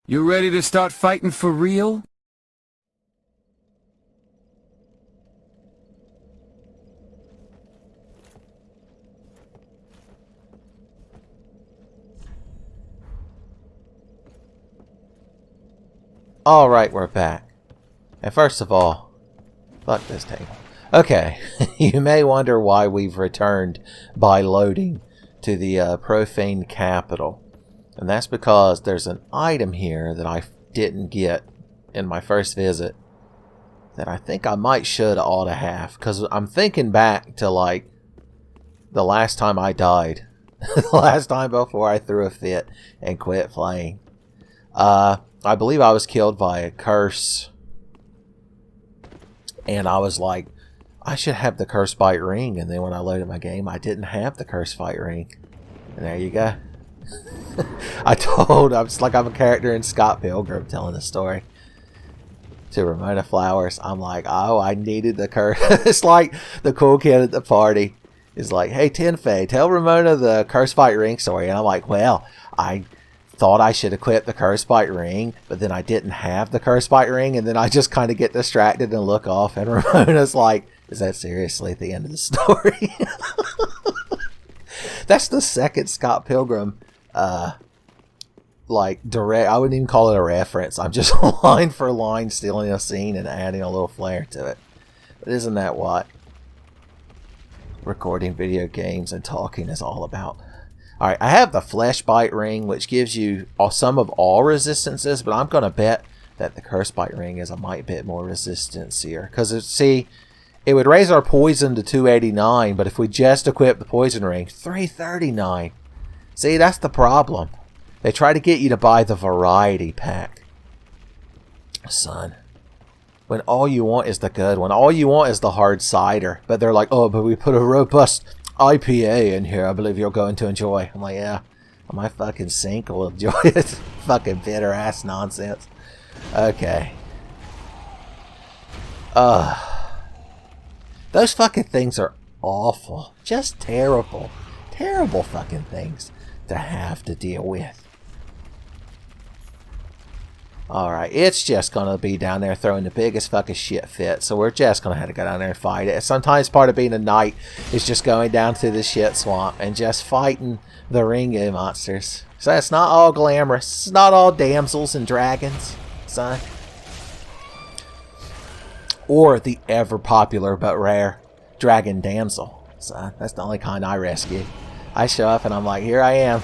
You ready to start fighting for real? Alright, we're back. And first of all, fuck this table. Okay, you may wonder why we've returned by loading to the profane capital. And that's because there's an item here that I didn't get in my first visit that I think I ought to have. Because I'm thinking back to, like, the last time I died. The last time before I threw a fit and quit playing. I believe I was killed by a curse. And I was like, I should have the curse bite ring. And then when I loaded my game, I didn't have the curse fight ring. And there you go. I'm just like I'm a character in Scott Pilgrim telling the story to Ramona Flowers. I'm like, oh, I needed the curse. It's like the cool kid at the party is like, hey, Tenfey, tell Ramona the curse fight ring story. And I'm like, well, I thought I should equip the curse bite ring, but then I didn't have the curse bite ring, and then I just kind of get distracted and look off, and Ramona's like, is that seriously at the end of the story? That's the second Scott Pilgrim like direct, I wouldn't even call it a reference, I'm just line for line stealing a scene and adding a little flair to it. But isn't that what recording video games and talking is all about? Alright, I have the Flesh Bite Ring, which gives you some of all resistances, but I'm going to bet that the Curse Bite Ring is a mite bit more resistance here. Because, see, it would raise our poison to 289, but if we just equip the Poison Ring, 339. See, that's the problem. They try to get you to buy the Variety Pack. Son. When all you want is the good one. All you want is the hard cider. But they're like, oh, but we put a robust IPA in here, I believe you're going to enjoy. I'm like, yeah, my fucking sink will enjoy it. Fucking bitter ass nonsense. Okay. Those fucking things are awful. Just terrible. Terrible fucking things to have to deal with. Alright, it's just gonna be down there throwing the biggest fucking shit fit, so we're just gonna have to go down there and fight it. Sometimes part of being a knight is just going down to the shit swamp and just fighting the Ringo monsters. So it's not all glamorous. It's not all damsels and dragons, son. Or the ever popular but rare dragon damsel, son. That's the only kind I rescue. I show up and I'm like, here I am.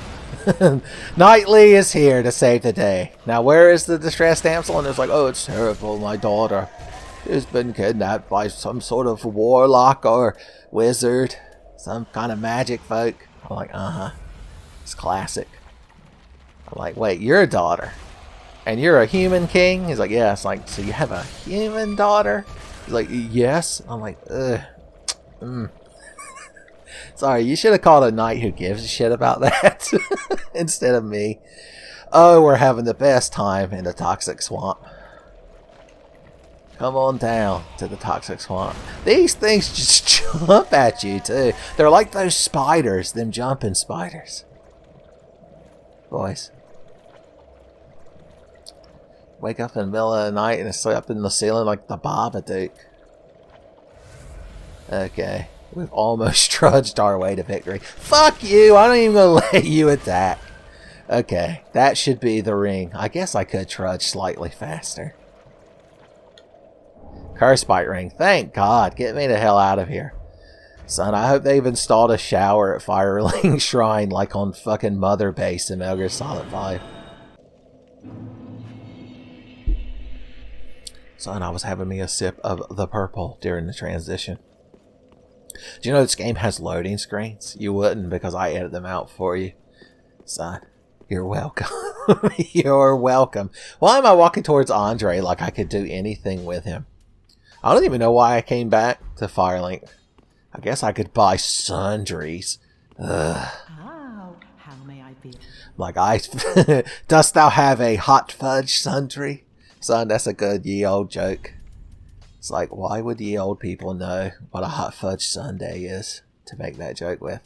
Knightley is here to save the day. Now, where is the distressed damsel? And it's like, oh, it's terrible. My daughter has been kidnapped by some sort of warlock or wizard, some kind of magic folk. I'm like, it's classic. I'm like, wait, you're a daughter, and you're a human king? He's like, yeah. It's like, so you have a human daughter? He's like, yes. I'm like, ugh. Sorry, you should have called a knight who gives a shit about that instead of me. Oh, we're having the best time in the toxic swamp. Come on down to the toxic swamp. These things just jump at you, too. They're like those spiders, them jumping spiders. Boys. Wake up in the middle of the night and it's up in the ceiling like the Babadook. Okay. We've almost trudged our way to victory. Fuck you! I don't even gonna let you attack. Okay, that should be the ring. I guess I could trudge slightly faster. Curse Bite Ring. Thank God. Get me the hell out of here. Son, I hope they've installed a shower at Firelink Shrine like on fucking Mother Base in Metal Gear Solid 5. Son, I was having me a sip of the purple during the transition. Do you know this game has loading screens? You wouldn't, because I edit them out for you. Son, you're welcome. You're welcome. Why am I walking towards Andre like I could do anything with him? I don't even know why I came back to Firelink. I guess I could buy Sundries. Ugh. How may I be? Like, dost thou have a hot fudge sundry? Son, that's a good ye old joke. It's like, why would ye old people know what a hot fudge sundae is to make that joke with?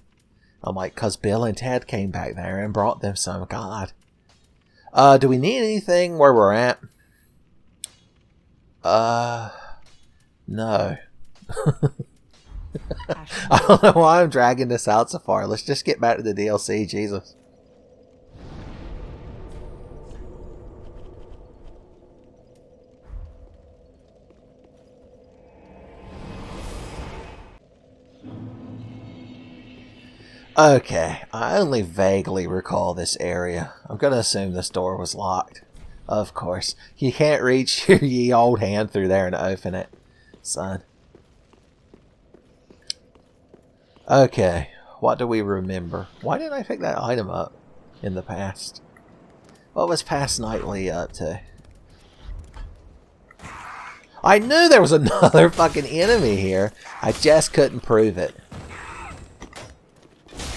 I'm like, because Bill and Ted came back there and brought them some. God. Do we need anything where we're at? No. I don't know why I'm dragging this out so far. Let's just get back to the DLC, Jesus. Okay, I only vaguely recall this area. I'm gonna assume this door was locked. Of course. You can't reach your ye old hand through there and open it, son. Okay, what do we remember? Why didn't I pick that item up in the past? What was past Nightly up to? I knew there was another fucking enemy here. I just couldn't prove it.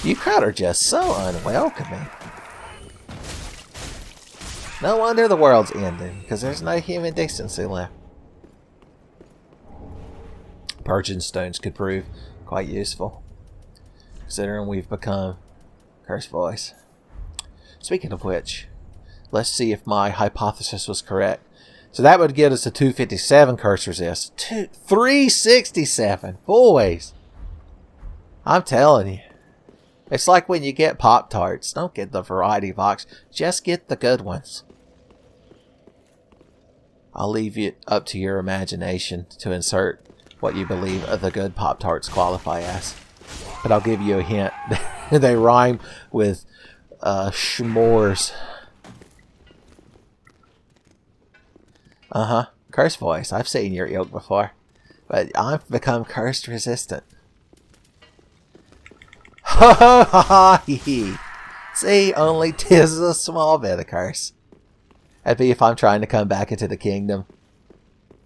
You crowd are just so unwelcoming. No wonder the world's ending, because there's no human decency left. Purging stones could prove quite useful, considering we've become Cursed Boys. Speaking of which, let's see if my hypothesis was correct. So that would get us to 257 curse resist. 367! Boys! I'm telling you. It's like when you get Pop-Tarts. Don't get the variety box. Just get the good ones. I'll leave it up to your imagination to insert what you believe the good Pop-Tarts qualify as. But I'll give you a hint. They rhyme with s'mores. Uh-huh. Curse voice. I've seen your ilk before. But I've become cursed resistant. Ha ha ha ha hee. See, only 'tis a small bit of curse. That'd be if I'm trying to come back into the kingdom.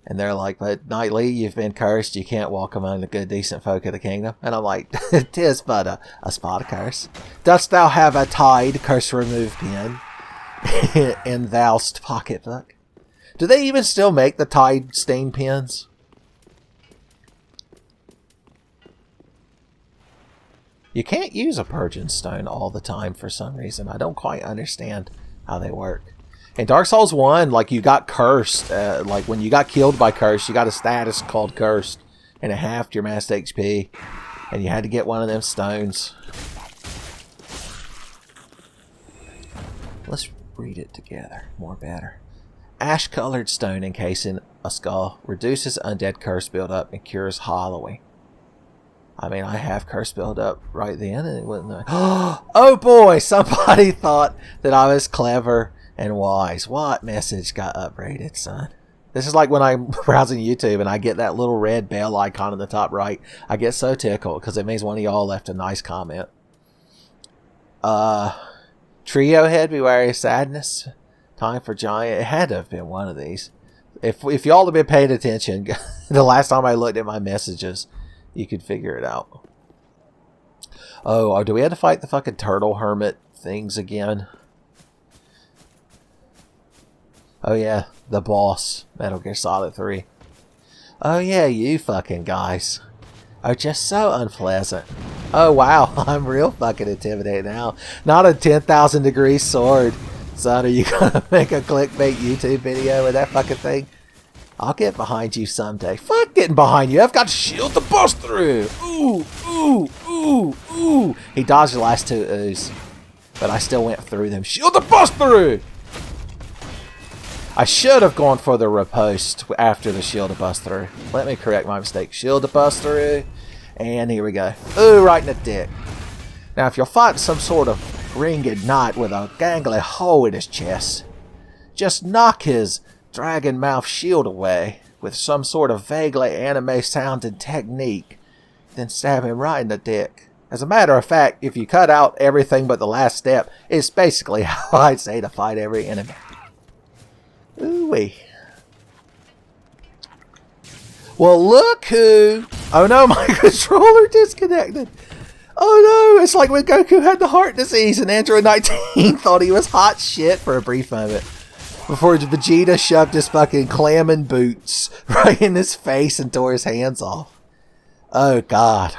And they're like, but Nightly, you've been cursed. You can't walk among the good, decent folk of the kingdom. And I'm like, 'tis but a spot of curse. Dost thou have a tied curse remove pin in thou'st pocketbook? Do they even still make the tied stain pins? You can't use a purging stone all the time for some reason. I don't quite understand how they work. In Dark Souls 1, like, you got cursed. Like, when you got killed by curse, you got a status called cursed. And it halved your max HP. And you had to get one of them stones. Let's read it together. More better. Ash-colored stone encasing a skull. Reduces undead curse buildup and cures hollowing. I mean, I have curse build up right then, and it wasn't. Oh boy, somebody thought that I was clever and wise. What message got upgraded, son? This is like when I'm browsing YouTube and I get that little red bell icon in the top right. I get so tickled because it means one of y'all left a nice comment. Trio head, beware of sadness. Time for giant. It had to have been one of these. If y'all have been paying attention, the last time I looked at my messages, you could figure it out. Oh, or do we have to fight the fucking turtle hermit things again? Oh yeah, the boss, Metal Gear Solid 3. Oh yeah, you fucking guys are just so unpleasant. Oh wow, I'm real fucking intimidated now. Not a 10,000 degree sword. Son, are you gonna make a clickbait YouTube video with that fucking thing? I'll get behind you someday. Fuck getting behind you. I've got shield to bust through. Ooh, ooh, ooh, ooh. He dodged the last two oohs, but I still went through them. Shield to bust through. I should have gone for the riposte after the shield to bust through. Let me correct my mistake. Shield to bust through. And here we go. Ooh, right in the dick. Now, if you're fighting some sort of ringed knight with a gangly hole in his chest, just knock his dragon mouth shield away with some sort of vaguely anime sounding technique, then stab him right in the dick. As a matter of fact, if you cut out everything but the last step, it's basically how I'd say to fight every enemy. Ooh-wee. Well, look who... Oh no, my controller disconnected. Oh no, it's like when Goku had the heart disease and Android 19 thought he was hot shit for a brief moment. Before Vegeta shoved his fucking clamming boots right in his face and tore his hands off. Oh god.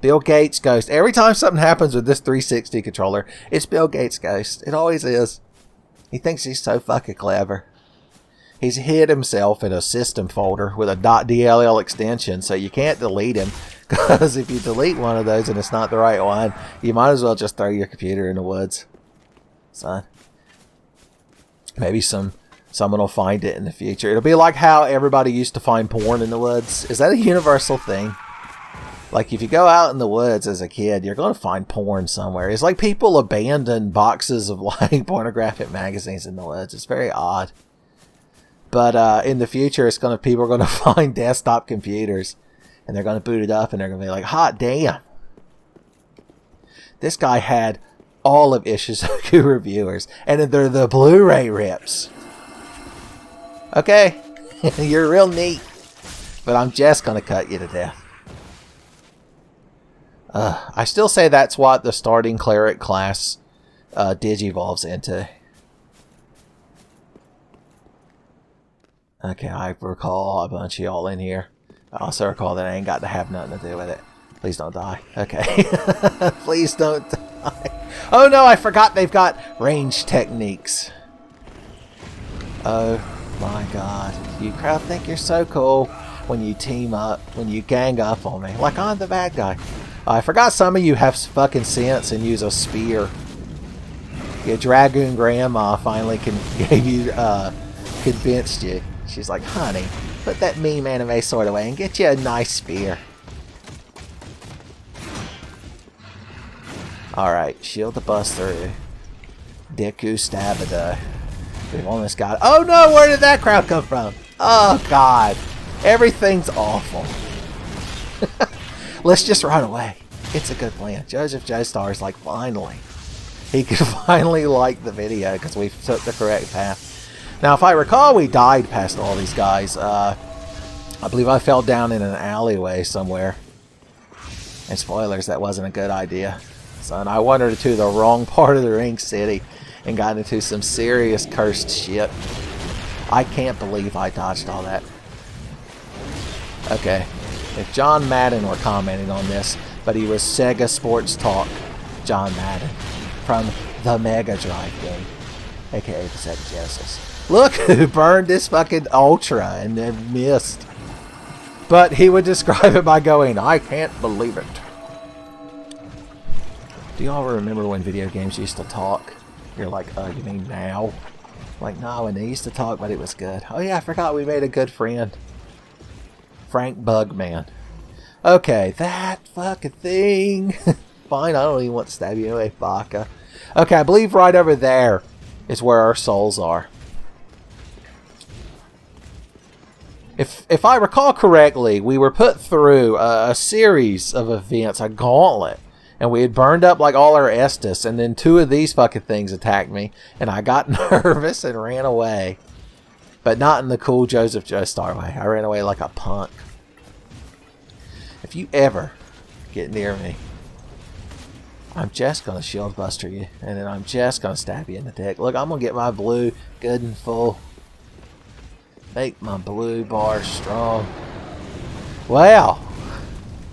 Bill Gates' ghost. Every time something happens with this 360 controller, it's Bill Gates' ghost. It always is. He thinks he's so fucking clever. He's hid himself in a system folder with a .dll extension, so you can't delete him. Because if you delete one of those and it's not the right one, you might as well just throw your computer in the woods. Son. Maybe someone will find it in the future. It'll be like how everybody used to find porn in the woods. Is that a universal thing? Like, if you go out in the woods as a kid, you're going to find porn somewhere. It's like people abandon boxes of, like, pornographic magazines in the woods. It's very odd. But in the future, people are going to find desktop computers. And they're going to boot it up, and they're going to be like, hot damn. This guy had all of Ishizoku reviewers. And they're the Blu-ray rips. Okay. You're real neat. But I'm just going to cut you to death. I still say that's what the starting cleric class digivolves into. Okay, I recall a bunch of y'all in here. I also recall that I ain't got to have nothing to do with it. Please don't die. Okay. Please don't die. Oh no, I forgot they've got range techniques. Oh my god. You crowd think you're so cool when you team up, when you gang up on me. Like I'm the bad guy. I forgot some of you have fucking sense and use a spear. Your Dragoon Grandma finally gave you, convinced you. She's like, honey, put that meme anime sword away and get you a nice spear. Alright, shield the bust through. Deku Stabada. We've almost got it. Oh no, where did that crowd come from? Oh god. Everything's awful. Let's just run away. It's a good plan. Joseph Joestar is like, finally. He could finally like the video because we took the correct path. Now, if I recall, we died past all these guys. I believe I fell down in an alleyway somewhere. And spoilers, that wasn't a good idea. Son, I wandered to the wrong part of the Ring City and got into some serious cursed shit. I can't believe I dodged all that. Okay. If John Madden were commenting on this, but he was Sega Sports Talk John Madden from the Mega Drive game, aka the Sega Genesis. Look who burned this fucking Ultra and then missed. But he would describe it by going, I can't believe it. Do y'all remember when video games used to talk? You're like, you mean now? Like, no, and they used to talk, but it was good. Oh yeah, I forgot we made a good friend. Frank Bugman. Okay, that fucking thing. Fine, I don't even want to stab you anyway, Baka. Okay, I believe right over there is where our souls are. If I recall correctly, we were put through a series of events, a gauntlet. And we had burned up like all our Estus, and then two of these fucking things attacked me, and I got nervous and ran away. But not in the cool Joseph Joestar way. I ran away like a punk. If you ever get near me, I'm just going to shield buster you, and then I'm just going to stab you in the dick. Look, I'm going to get my blue good and full. Make my blue bar strong. Wow.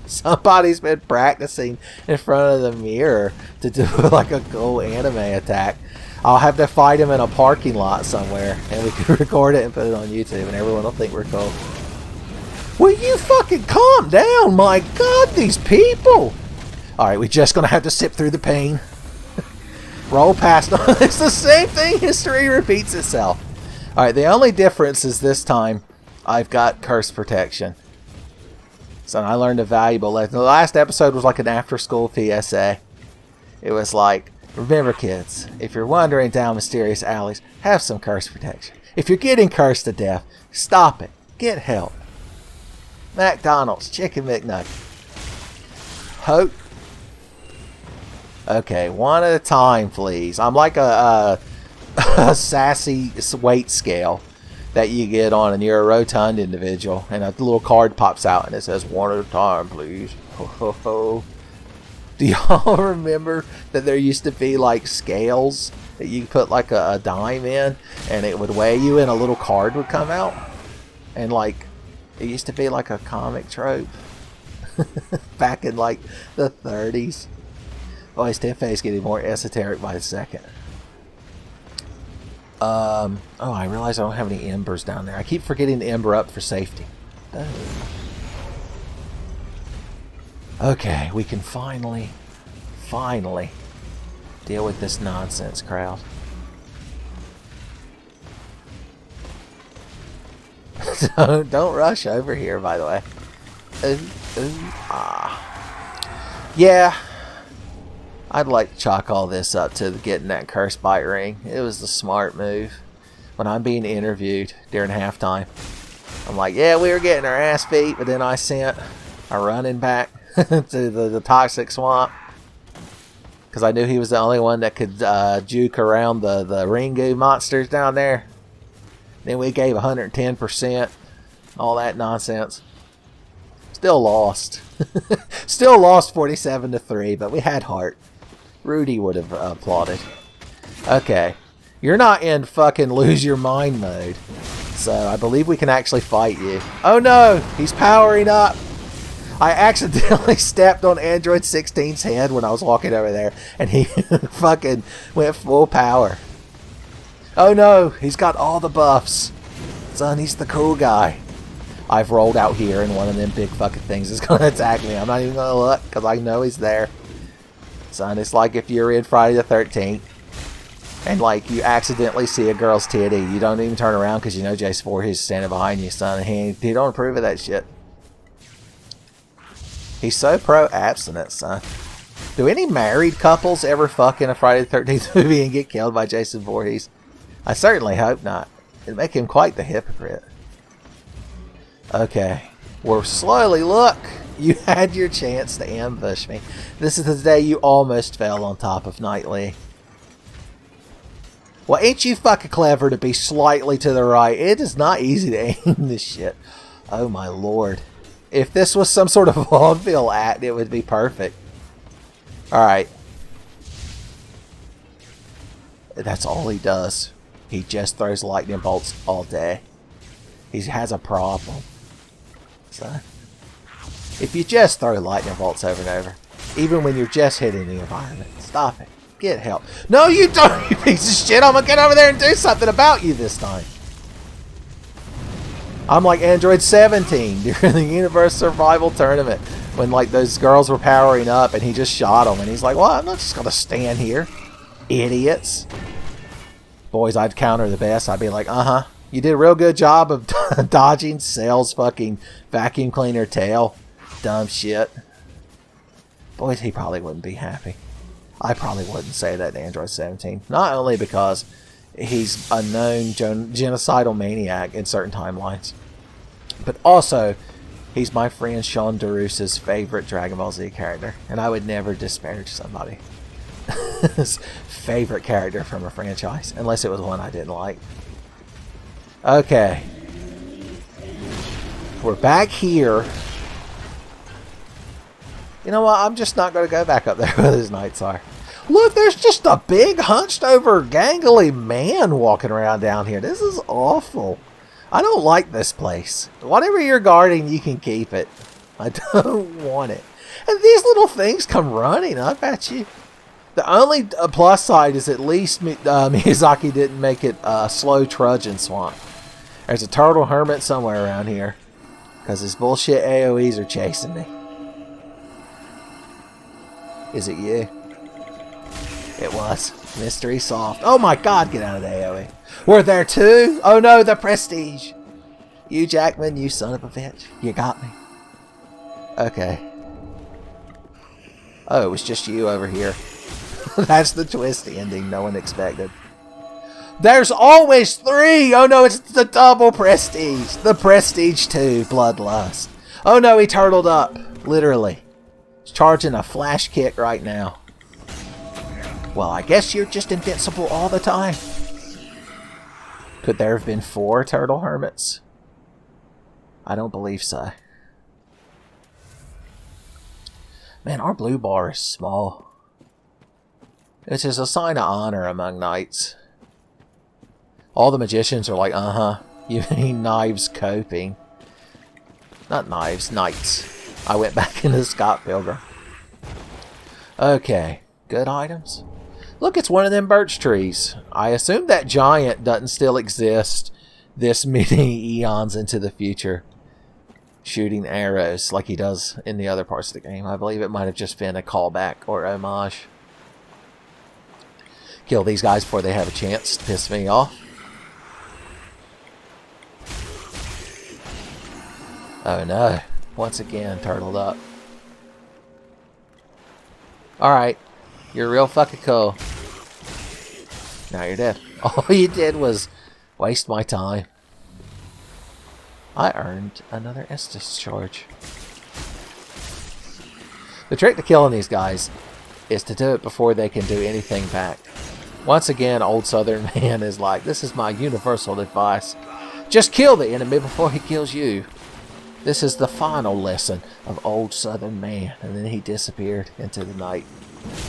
Somebody's been practicing in front of the mirror to do like a cool anime attack. I'll have to fight him in a parking lot somewhere, and we can record it and put it on YouTube, and everyone will think we're cool. Will you fucking calm down? My God, these people! Alright, we're just gonna have to sip through the pain. Roll past them. It's the same thing. History repeats itself. Alright, the only difference is this time I've got curse protection. So I learned a valuable lesson. The last episode was like an after-school PSA. It was like, remember kids, if you're wandering down mysterious alleys, have some curse protection. If you're getting cursed to death, stop it. Get help. McDonald's, Chicken McNugget. Hope. Okay, one at a time, please. I'm like a sassy weight scale that you get on, and you're a rotund individual, and a little card pops out and it says one at a time, please. Ho ho ho. Do y'all remember that there used to be like scales that you put like a dime in, and it would weigh you, and a little card would come out? And like, it used to be like a comic trope back in like the 30s. Boy, Tenfey is getting more esoteric by the second. Oh, I realize I don't have any embers down there. I keep forgetting to ember up for safety. Okay, we can finally deal with this nonsense crowd. Don't rush over here, by the way. Yeah, I'd like to chalk all this up to getting that cursed bite ring. It was the smart move. When I'm being interviewed during halftime, I'm like, yeah, we were getting our ass beat, but then I sent a running back to the toxic swamp because I knew he was the only one that could juke around the Ringu monsters down there. Then we gave 110%, all that nonsense. Still lost. Still lost 47-3, but we had heart. Rudy would have applauded. Okay. You're not in fucking lose your mind mode. So I believe we can actually fight you. Oh no! He's powering up! I accidentally stepped on Android 16's head when I was walking over there, and he fucking went full power. Oh no! He's got all the buffs. Son, he's the cool guy. I've rolled out here, and one of them big fucking things is going to attack me. I'm not even going to look, because I know he's there. Son, it's like if you're in Friday the 13th, and like you accidentally see a girl's titty, you don't even turn around because you know Jason Voorhees is standing behind you, son. And he don't approve of that shit. He's so pro-abstinence, son. Do any married couples ever fuck in a Friday the 13th movie and get killed by Jason Voorhees? I certainly hope not. It'd make him quite the hypocrite. Okay. We're slowly, look! You had your chance to ambush me. This is the day you almost fell on top of Knightley. Well, ain't you fucking clever to be slightly to the right? It is not easy to aim this shit. Oh my lord. If this was some sort of vaudeville act, it would be perfect. Alright. That's all he does. He just throws lightning bolts all day. He has a problem. So, if you just throw lightning bolts over and over, even when you're just hitting the environment, stop it. Get help. No, you don't, you piece of shit. I'm gonna get over there and do something about you this time. I'm like Android 17 during the Universe Survival Tournament when like those girls were powering up and he just shot them and he's like, well, I'm not just gonna stand here. Idiots. Boys, I'd counter the best. I'd be like, uh-huh. You did a real good job of dodging Cell's fucking vacuum cleaner tail. Dumb shit. Boys, he probably wouldn't be happy. I probably wouldn't say that to Android 17. Not only because he's a known genocidal maniac in certain timelines, but also he's my friend Sean DeRusa's favorite Dragon Ball Z character, and I would never disparage somebody's favorite character from a franchise, unless it was one I didn't like. Okay. We're back here. You know what? I'm just not going to go back up there where those knights are. Look, there's just a big hunched over gangly man walking around down here. This is awful. I don't like this place. Whatever you're guarding, you can keep it. I don't want it. And these little things come running, I bet you. The only plus side is at least Miyazaki didn't make it a slow trudging swamp. There's a turtle hermit somewhere around here. Because his bullshit AoEs are chasing me. Is it you? It was. Mystery solved. Oh my god, get out of the AoE. We're there too? Oh no, the prestige. You Jackman, you son of a bitch. You got me. Okay. Oh, it was just you over here. That's the twist ending no one expected. There's always 3! Oh no, it's the double prestige. The prestige 2, bloodlust. Oh no, he turtled up. Literally. He's charging a flash kick right now. Well, I guess you're just invincible all the time. Could there have been 4 turtle hermits? I don't believe so. Man, our blue bar is small. Which is a sign of honor among knights. All the magicians are like, uh-huh. You mean knives coping. Not knives, knights. I went back into Scott Pilgrim. Okay. Good items. Look, it's one of them birch trees. I assume that giant doesn't still exist this many eons into the future, shooting arrows like he does in the other parts of the game. I believe it might have just been a callback or homage. Kill these guys before they have a chance to piss me off. Oh no. Once again, turtled up. Alright. You're real fucking cool. Now you're dead. All you did was waste my time. I earned another Estus charge. The trick to killing these guys is to do it before they can do anything back. Once again, old Southern man is like, this is my universal advice. Just kill the enemy before he kills you. This is the final lesson of old Southern man. And then he disappeared into the night.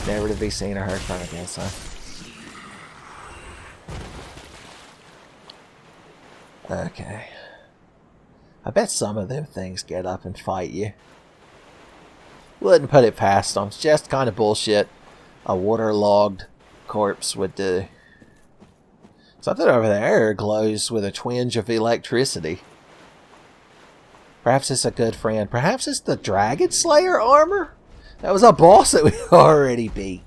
Never to be seen or heard from again, son. Okay. I bet some of them things get up and fight you. Wouldn't put it past them. It's just kind of bullshit a waterlogged corpse would do. Something over there glows with a twinge of electricity. Perhaps it's a good friend. Perhaps it's the Dragon Slayer armor? That was a boss that we already beat.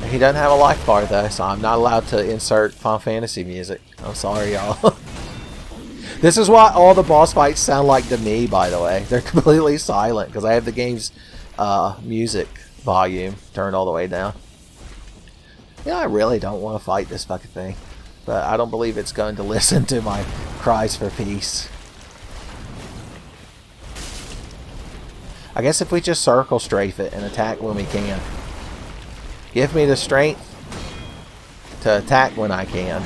He doesn't have a life bar though, so I'm not allowed to insert Final Fantasy music. I'm sorry, y'all. This is why all the boss fights sound like to me, by the way. They're completely silent because I have the game's music volume turned all the way down. Yeah, I really don't want to fight this fucking thing, but I don't believe it's going to listen to my cries for peace. I guess if we just circle strafe it and attack when we can. Give me the strength to attack when I can,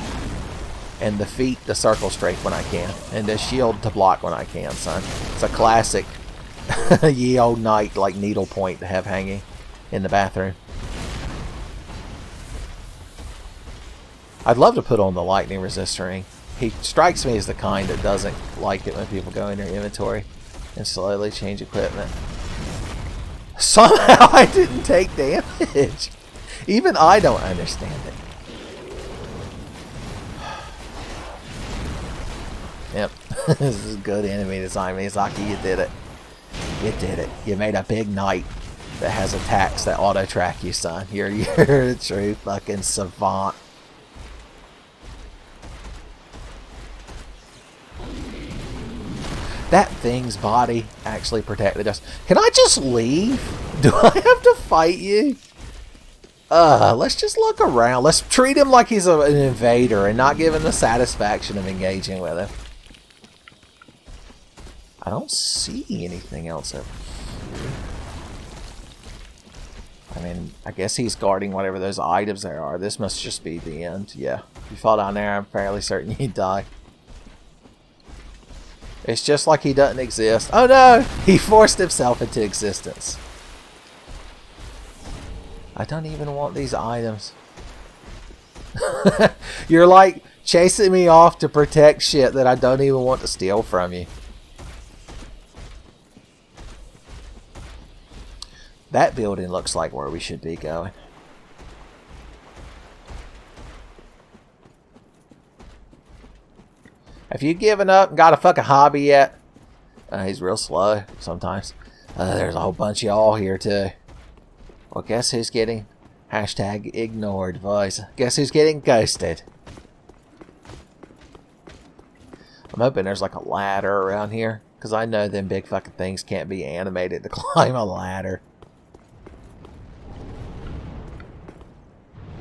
and the feet to circle strafe when I can, and the shield to block when I can, son. It's a classic ye old knight like needle point to have hanging in the bathroom. I'd love to put on the lightning resist ring. He strikes me as the kind that doesn't like it when people go in their inventory and slowly change equipment. Somehow I didn't take damage. Even I don't understand it. Yep. This is good enemy design. Miyazaki, you did it. You did it. You made a big knight that has attacks that auto-track you, son. You're a true fucking savant. That thing's body actually protected us. Can I just leave? Do I have to fight you? Let's just look around. Let's treat him like he's an invader and not give him the satisfaction of engaging with him. I don't see anything else over here. I mean, I guess he's guarding whatever those items there are. This must just be the end. Yeah. If you fall down there, I'm fairly certain you'd die. It's just like he doesn't exist. Oh no! He forced himself into existence. I don't even want these items. You're like chasing me off to protect shit that I don't even want to steal from you. That building looks like where we should be going. Have you given up and got a fucking hobby yet? He's real slow sometimes. There's a whole bunch of y'all here too. Well, guess who's getting hashtag ignored, boys? Guess who's getting ghosted? I'm hoping there's like a ladder around here, because I know them big fucking things can't be animated to climb a ladder.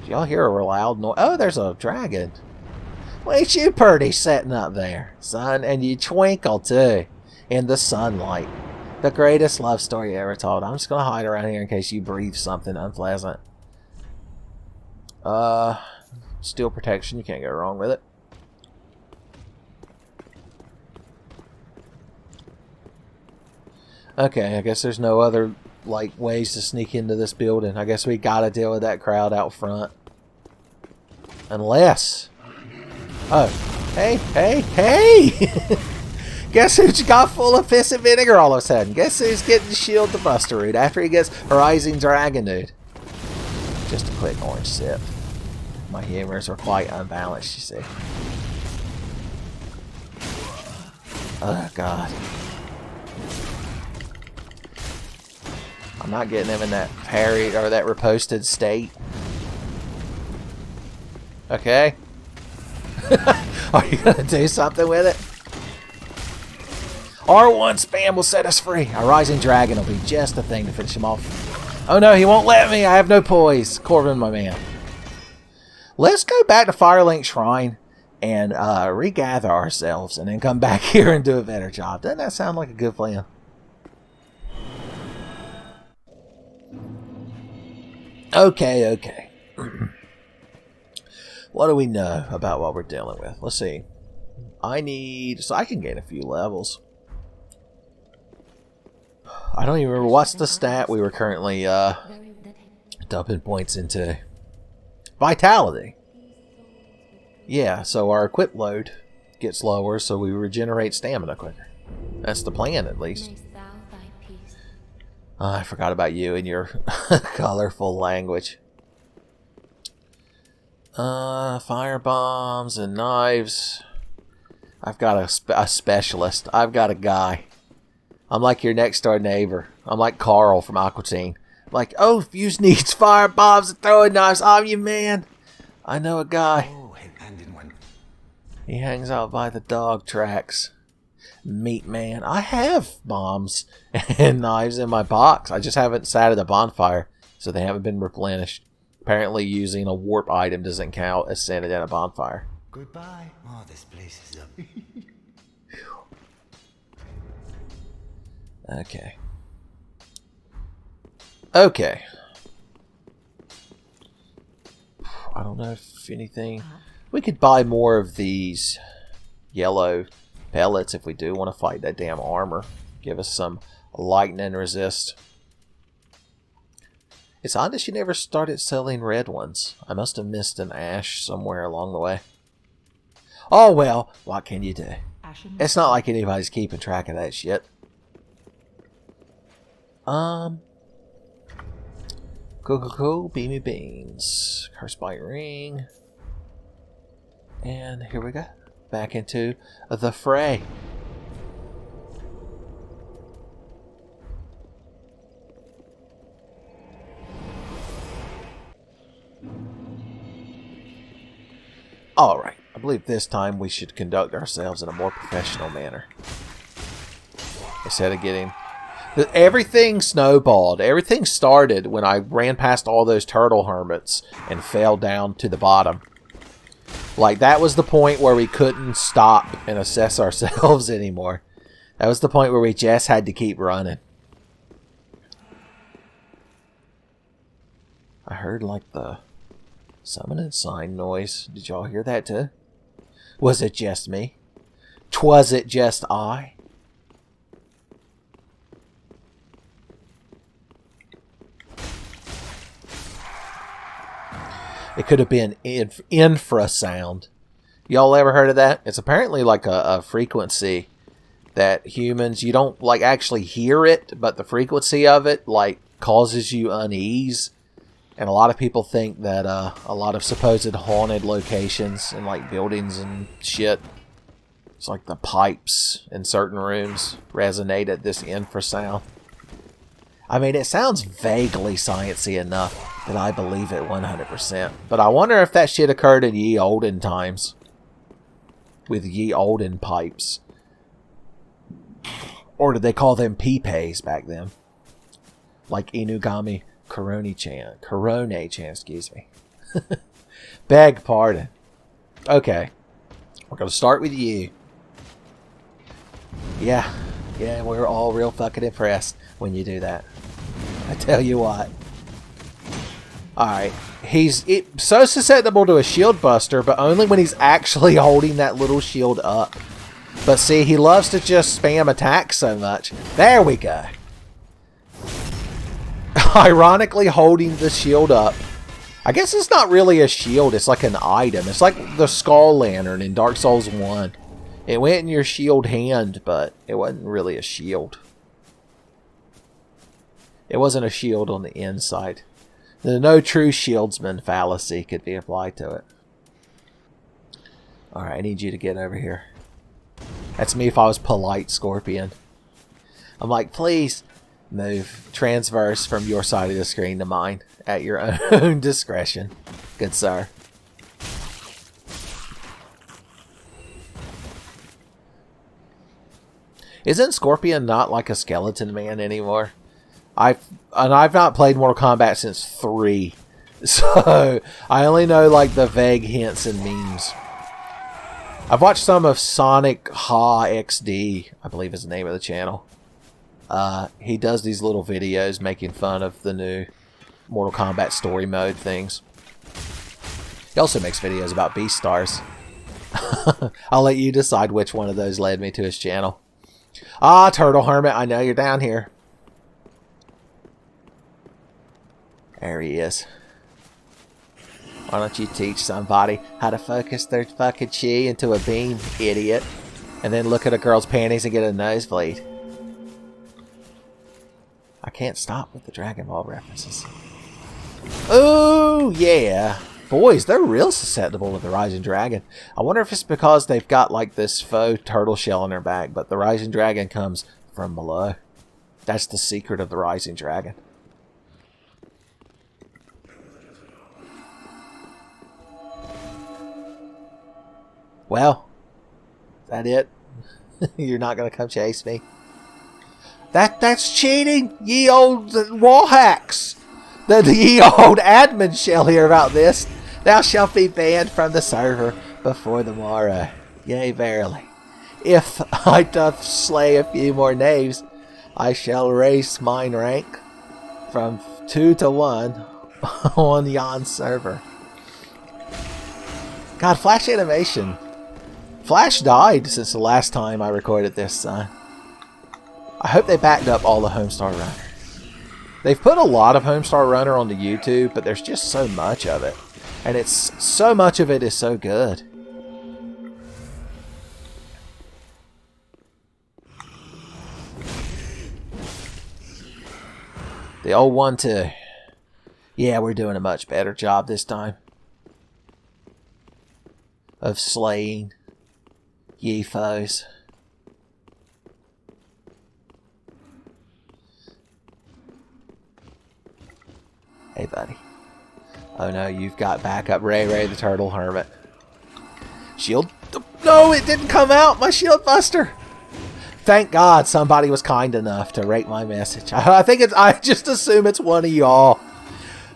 Did y'all hear a loud noise? Oh, there's a dragon. Well, ain't you pretty sitting up there, son? And you twinkle too in the sunlight. The greatest love story ever told. I'm just gonna hide around here in case you breathe something unpleasant. Steel protection, you can't go wrong with it. Okay, I guess there's no other like ways to sneak into this building. I guess we gotta deal with that crowd out front. Unless... Oh, hey! Guess who's got full of piss and vinegar all of a sudden? Guess who's getting shield the Buster route after he gets Rising Dragon dude? Just a quick orange sip. My humors are quite unbalanced, you see. Oh god. I'm not getting him in that parry or that riposted state. Okay. Are you gonna do something with it? R1 spam will set us free. A Rising Dragon will be just the thing to finish him off. Oh no, he won't let me. I have no poise. Corbin, my man. Let's go back to Firelink Shrine and regather ourselves and then come back here and do a better job. Doesn't that sound like a good plan? Okay. What do we know about what we're dealing with? Let's see. So I can gain a few levels. I don't even remember what's the stat we were currently dumping points into. Vitality. Yeah, so our equip load gets lower, so we regenerate stamina quicker. That's the plan, at least. I forgot about you and your colorful language. Fire bombs and knives. I've got a specialist. I've got a guy. I'm like your next door neighbor. I'm like Carl from Aqua Teen. Like, oh, Fuse needs fire bombs and throwing knives. I'm your man. I know a guy. He hangs out by the dog tracks. Meat man. I have bombs and knives in my box. I just haven't sat at a bonfire, so they haven't been replenished. Apparently using a warp item doesn't count as sitting at a bonfire. Goodbye. Oh, this place is up. Okay. I don't know if anything... We could buy more of these yellow pellets if we do want to fight that damn armor. Give us some lightning resist. It's odd that she never started selling red ones. I must have missed an ash somewhere along the way. Oh well, what can you do? It's not like anybody's keeping track of that shit. Cool, beamy beans. Curse bite ring. And here we go. Back into the fray. Alright, I believe this time we should conduct ourselves in a more professional manner. Instead of getting... Everything snowballed. Everything started when I ran past all those turtle hermits and fell down to the bottom. Like, that was the point where we couldn't stop and assess ourselves anymore. That was the point where we just had to keep running. I heard, like, the summoning sign noise. Did y'all hear that, too? Was it just me? Twas it just I? It could have been infrasound. Y'all ever heard of that? It's apparently like a frequency that humans, you don't like actually hear it, but the frequency of it like causes you unease. And a lot of people think that a lot of supposed haunted locations and like buildings and shit, it's like the pipes in certain rooms resonate at this infrasound. I mean, it sounds vaguely sciencey enough that I believe it 100%. But I wonder if that shit occurred in ye olden times. With ye olden pipes. Or did they call them pipes back then? Like Inugami Korone-chan, excuse me. Beg pardon. Okay. We're going to start with you. Yeah, we're all real fucking impressed when you do that. I tell you what. Alright, he's so susceptible to a shield buster, but only when he's actually holding that little shield up. But see, he loves to just spam attack so much. There we go. Ironically holding the shield up. I guess it's not really a shield, it's like an item. It's like the Skull Lantern in Dark Souls 1. It went in your shield hand, but it wasn't really a shield. It wasn't a shield on the inside. The no true shieldsman fallacy could be applied to it. Alright, I need you to get over here. That's me if I was polite, Scorpion. I'm like, please move transverse from your side of the screen to mine at your own discretion. Good sir. Isn't Scorpion not like a skeleton man anymore? I've not played Mortal Kombat since 3. So I only know like the vague hints and memes. I've watched some of Sonic Ha XD, I believe is the name of the channel. He does these little videos making fun of the new Mortal Kombat story mode things. He also makes videos about Beast Stars. I'll let you decide which one of those led me to his channel. Ah, Turtle Hermit, I know you're down here. There he is. Why don't you teach somebody how to focus their fucking chi into a beam, idiot? And then look at a girl's panties and get a nosebleed. I can't stop with the Dragon Ball references. Oh, yeah. Boys, they're real susceptible to the Rising Dragon. I wonder if it's because they've got like this faux turtle shell in their back, but the Rising Dragon comes from below. That's the secret of the Rising Dragon. Well, is that it? You're not going to come chase me? That's cheating, ye old wall hacks. The ye old admin shall hear about this. Thou shalt be banned from the server before the morrow. Yea, verily. If I doth slay a few more knaves, I shall raise mine rank from 2 to 1 on yon server. God, Flash animation. Flash died since the last time I recorded this, son. I hope they backed up all the Homestar Runner. They've put a lot of Homestar Runner onto YouTube, but there's just so much of it. And it's so much of it is so good. The old 1-2. Yeah, we're doing a much better job this time of slaying ye foes. Hey, buddy. Oh no, you've got backup. Ray the Turtle Hermit. Shield. No, it didn't come out. My shield buster. Thank God somebody was kind enough to rate my message. I think it's. I just assume it's one of y'all.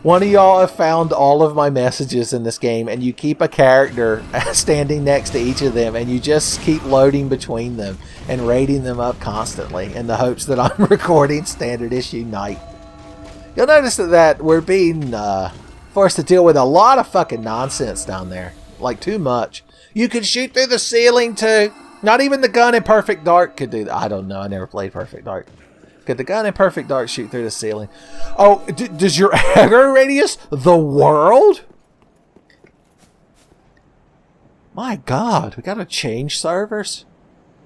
One of y'all have found all of my messages in this game, and you keep a character standing next to each of them, and you just keep loading between them and rating them up constantly in the hopes that I'm recording standard issue night. You'll notice that we're being forced to deal with a lot of fucking nonsense down there. Like, too much. You can shoot through the ceiling, too. Not even the gun in Perfect Dark could do that. I don't know. I never played Perfect Dark. Could the gun in Perfect Dark shoot through the ceiling? Oh, does your aggro radius the world? My God, we gotta change servers.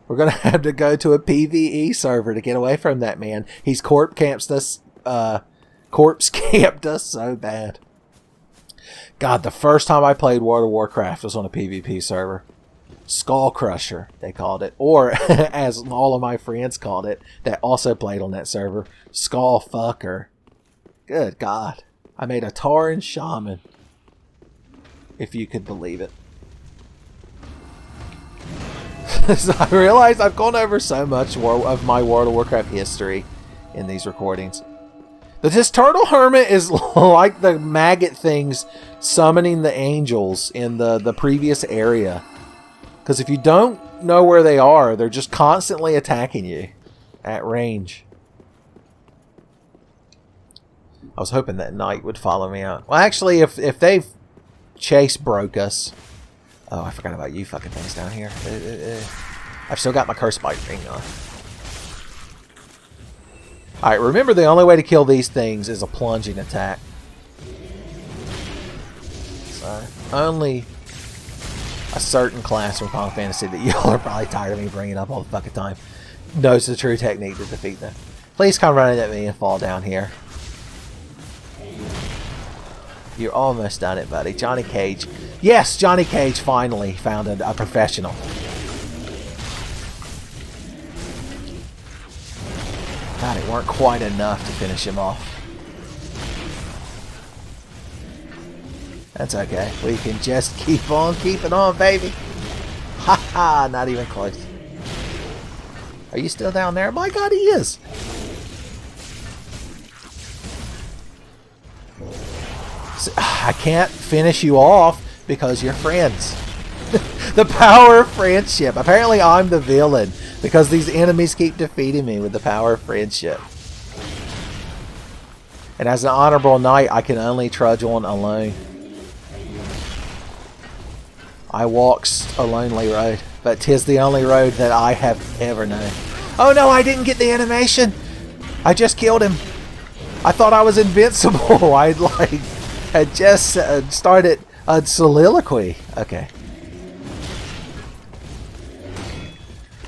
We're gonna have to go to a PvE server to get away from that man. He's corpse camped us so bad. God, the first time I played World of Warcraft was on a PvP server. Skull Crusher, they called it. Or, as all of my friends called it, that also played on that server, Skull Fucker. Good God. I made a Tauren Shaman. If you could believe it. So I realize I've gone over so much of my World of Warcraft history in these recordings. But this Turtle Hermit is like the maggot things summoning the angels in the previous area. Because if you don't know where they are, they're just constantly attacking you at range. I was hoping that Knight would follow me out. Well, actually, if they've chase broke us... Oh, I forgot about you fucking things down here. I've still got my Curse Bite ring on. Alright, remember the only way to kill these things is a plunging attack. So, only a certain class from Final Fantasy that y'all are probably tired of me bringing up all the fucking time knows the true technique to defeat them. Please come running at me and fall down here. You're almost done it, buddy. Johnny Cage. Yes, Johnny Cage finally found a professional. God, it weren't quite enough to finish him off. That's okay. We can just keep on keeping on, baby. Ha ha, not even close. Are you still down there? My God, he is. So, I can't finish you off because you're friends. The power of friendship. Apparently I'm the villain because these enemies keep defeating me with the power of friendship. And as an honorable knight, I can only trudge on alone. I walks a lonely road, but 'tis the only road that I have ever known. Oh no, I didn't get the animation. I just killed him. I thought I was invincible. I had just started a soliloquy. Okay.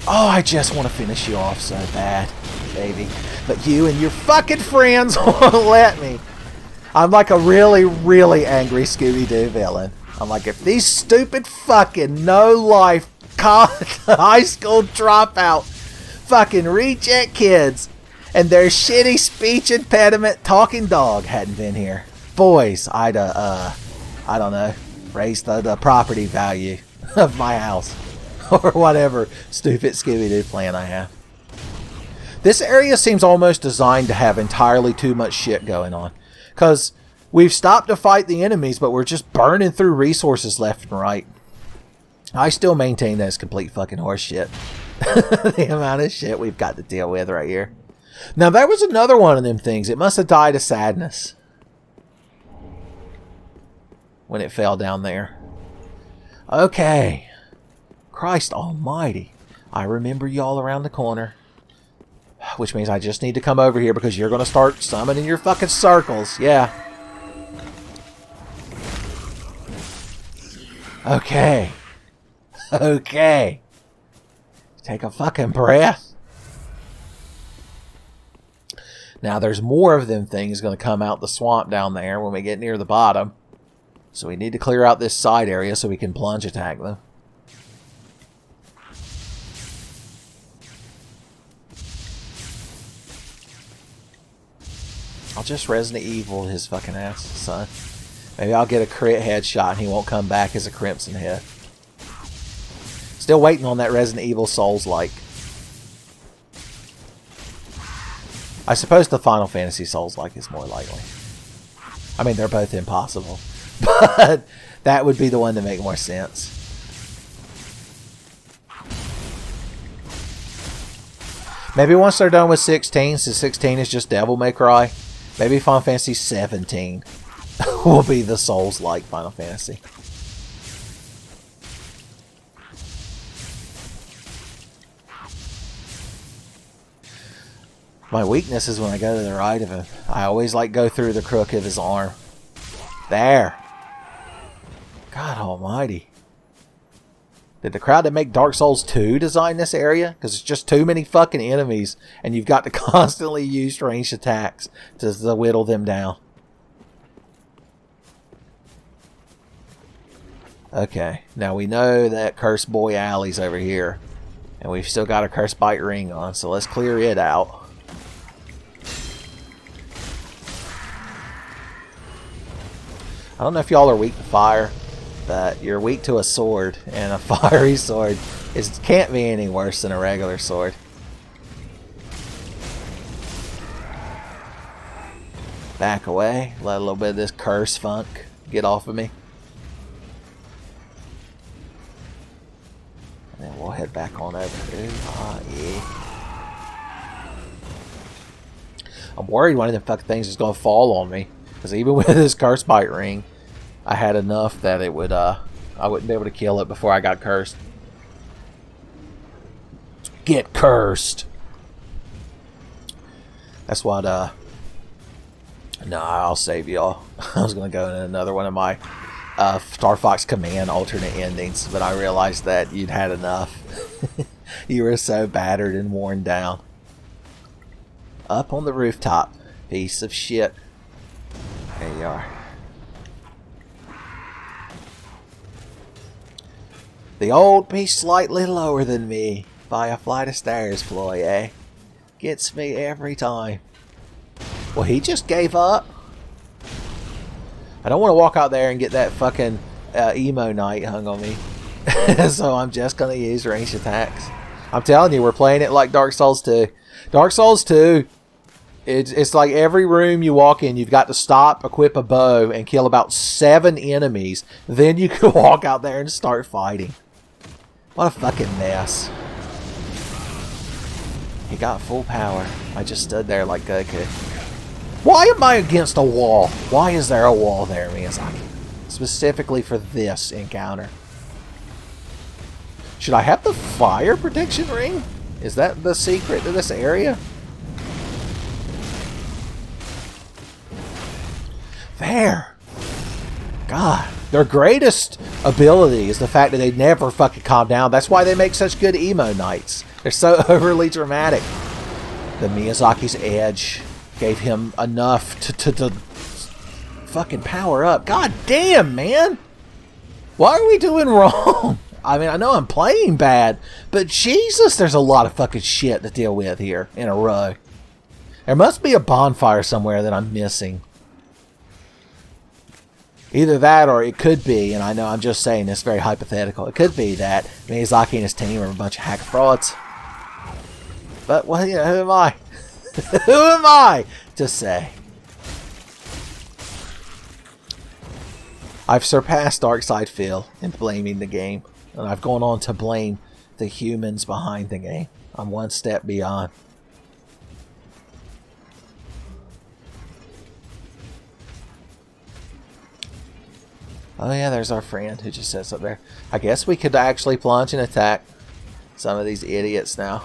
Oh, I just want to finish you off so bad, baby. But you and your fucking friends won't let me. I'm like a really, really angry Scooby-Doo villain. I'm like, if these stupid fucking no-life high school dropout fucking reject kids and their shitty speech impediment talking dog hadn't been here, boys, I'd I don't know, raise the property value of my house or whatever stupid Scooby-Doo plan I have. This area seems almost designed to have entirely too much shit going on, because we've stopped to fight the enemies, but we're just burning through resources left and right. I still maintain that it's complete fucking horse shit. The amount of shit we've got to deal with right here. Now, there was another one of them things. It must have died of sadness when it fell down there. Okay. Christ almighty. I remember y'all around the corner. Which means I just need to come over here because you're going to start summoning your fucking circles. Yeah. Okay. Okay. Take a fucking breath. Now there's more of them things going to come out the swamp down there when we get near the bottom. So we need to clear out this side area so we can plunge attack them. I'll just Resident Evil his fucking ass, son. Maybe I'll get a crit headshot and he won't come back as a Crimson Head. Still waiting on that Resident Evil Souls-like. I suppose the Final Fantasy Souls-like is more likely. I mean, they're both impossible. But that would be the one to make more sense. Maybe once they're done with 16, since 16 is just Devil May Cry, maybe Final Fantasy 17 will be the Souls-like Final Fantasy. My weakness is when I go to the right of him. I always go through the crook of his arm. There. God almighty. Did the crowd that make Dark Souls 2 design this area? Because it's just too many fucking enemies, and you've got to constantly use ranged attacks to whittle them down. Okay, now we know that Cursed Boy Alley's over here, and we've still got a Cursed Bite Ring on, so let's clear it out. I don't know if y'all are weak to fire, but you're weak to a sword, and a fiery sword can't be any worse than a regular sword. Back away, let a little bit of this curse funk get off of me. And then we'll head back on over. Yeah. I'm worried one of them fucking things is going to fall on me. Because even with this Curse Bite Ring, I had enough that it would, I wouldn't be able to kill it before I got cursed. Get cursed! That's what, no, I'll save y'all. I was going to go in another one of my Star Fox Command alternate endings, but I realized that you'd had enough. You were so battered and worn down. Up on the rooftop. Piece of shit. There you are. The old be slightly lower than me by a flight of stairs, Floy, eh? Gets me every time. Well, he just gave up. I don't want to walk out there and get that fucking emo knight hung on me. So I'm just going to use ranged attacks. I'm telling you, we're playing it like Dark Souls 2. Dark Souls 2, it's like every room you walk in, you've got to stop, equip a bow, and kill about 7 enemies. Then you can walk out there and start fighting. What a fucking mess. He got full power. I just stood there like Goku. Why am I against a wall? Why is there a wall there, Miyazaki? Specifically for this encounter. Should I have the fire protection ring? Is that the secret to this area? There. God. Their greatest ability is the fact that they never fucking calm down. That's why they make such good emo knights. They're so overly dramatic. The Miyazaki's edge gave him enough to fucking power up. God damn, man. What are we doing wrong? I mean, I know I'm playing bad, but Jesus, there's a lot of fucking shit to deal with here in a row. There must be a bonfire somewhere that I'm missing. Either that or it could be, and I know I'm just saying this very hypothetical, it could be that Miyazaki and his team are a bunch of hack frauds. But, well, you know, who am I? Who am I to say? I've surpassed Darkside Phil in blaming the game, and I've gone on to blame the humans behind the game. I'm one step beyond. Oh yeah, there's our friend who just sits up there. I guess we could actually plunge and attack some of these idiots now.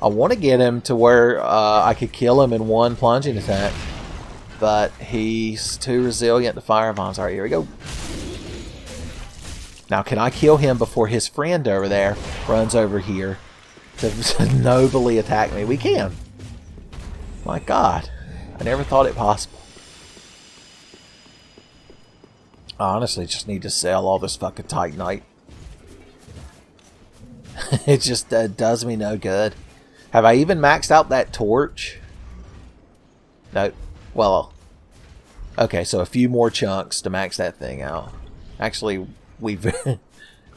I want to get him to where I could kill him in one plunging attack. But he's too resilient to fire bombs. Alright, here we go. Now, can I kill him before his friend over there runs over here to nobly attack me? We can. My God. I never thought it possible. I honestly just need to sell all this fucking Titanite. It just does me no good. Have I even maxed out that torch? Nope. Well, okay, so a few more chunks to max that thing out. Actually, we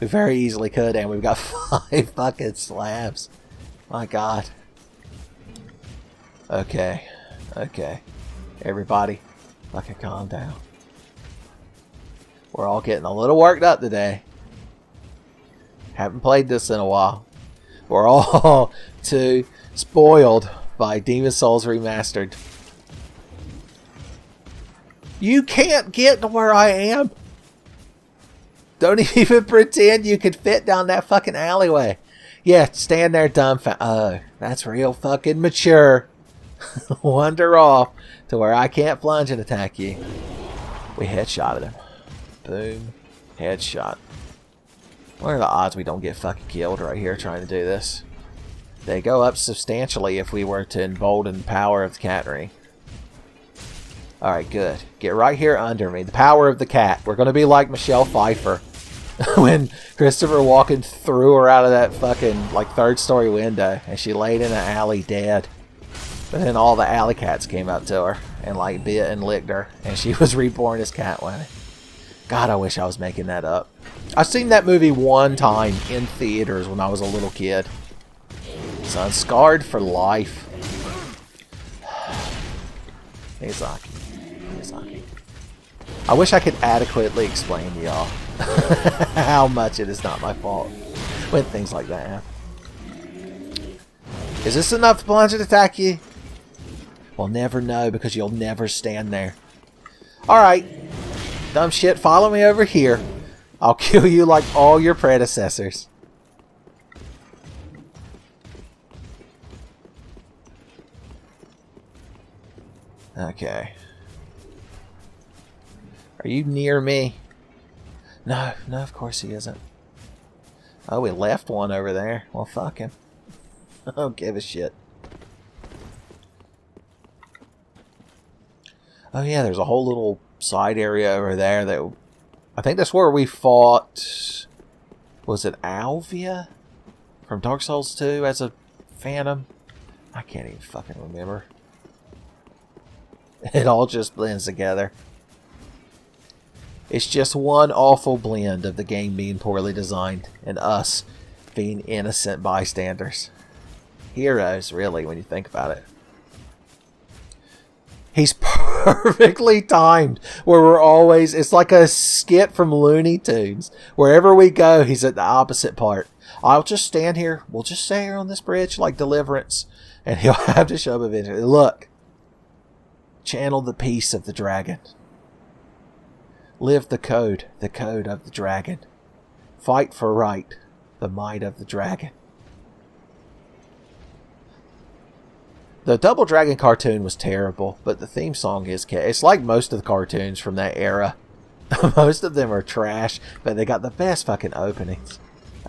very easily could, and we've got 5 fucking slabs. My God. Okay. Okay. Everybody, fucking calm down. We're all getting a little worked up today. Haven't played this in a while. We're all too spoiled by Demon Souls Remastered. You can't get to where I am. Don't even pretend you could fit down that fucking alleyway. Yeah, stand there dumbfounded. Oh, that's real fucking mature. Wander off to where I can't plunge and attack you. We headshotted him. Boom. Headshot. What are the odds we don't get fucking killed right here trying to do this? They go up substantially if we were to embolden the power of the cat ring. Alright, good. Get right here under me. The power of the cat. We're going to be like Michelle Pfeiffer. When Christopher Walken threw her out of that fucking, like, 3rd story window. And she laid in an alley dead. But then all the alley cats came up to her. And, like, bit and licked her. And she was reborn as Catwoman. God, I wish I was making that up. I've seen that movie one time in theaters when I was a little kid. So I'm scarred for life. Miyazaki. Miyazaki. I wish I could adequately explain to y'all how much it is not my fault when things like that happen. Is this enough to plunge and attack you? We'll never know because you'll never stand there. Alright. Dumb shit, follow me over here. I'll kill you like all your predecessors. Okay. Are you near me? No, no, of course he isn't. Oh, we left one over there. Well, fuck him. I don't give a shit. Oh yeah, there's a whole little side area over there that... I think that's where we fought... Was it Alvia? From Dark Souls 2 as a phantom? I can't even fucking remember. It all just blends together. It's just one awful blend of the game being poorly designed and us being innocent bystanders. Heroes, really, when you think about it. He's perfectly timed where we're always... It's like a skit from Looney Tunes. Wherever we go, he's at the opposite part. I'll just stand here. We'll just stay here on this bridge like Deliverance. And he'll have to show up eventually. Look. Channel the peace of the dragon. Live the code of the dragon. Fight for right, the might of the dragon. The Double Dragon cartoon was terrible, but the theme song is... It's like most of the cartoons from that era. Most of them are trash, but they got the best fucking openings.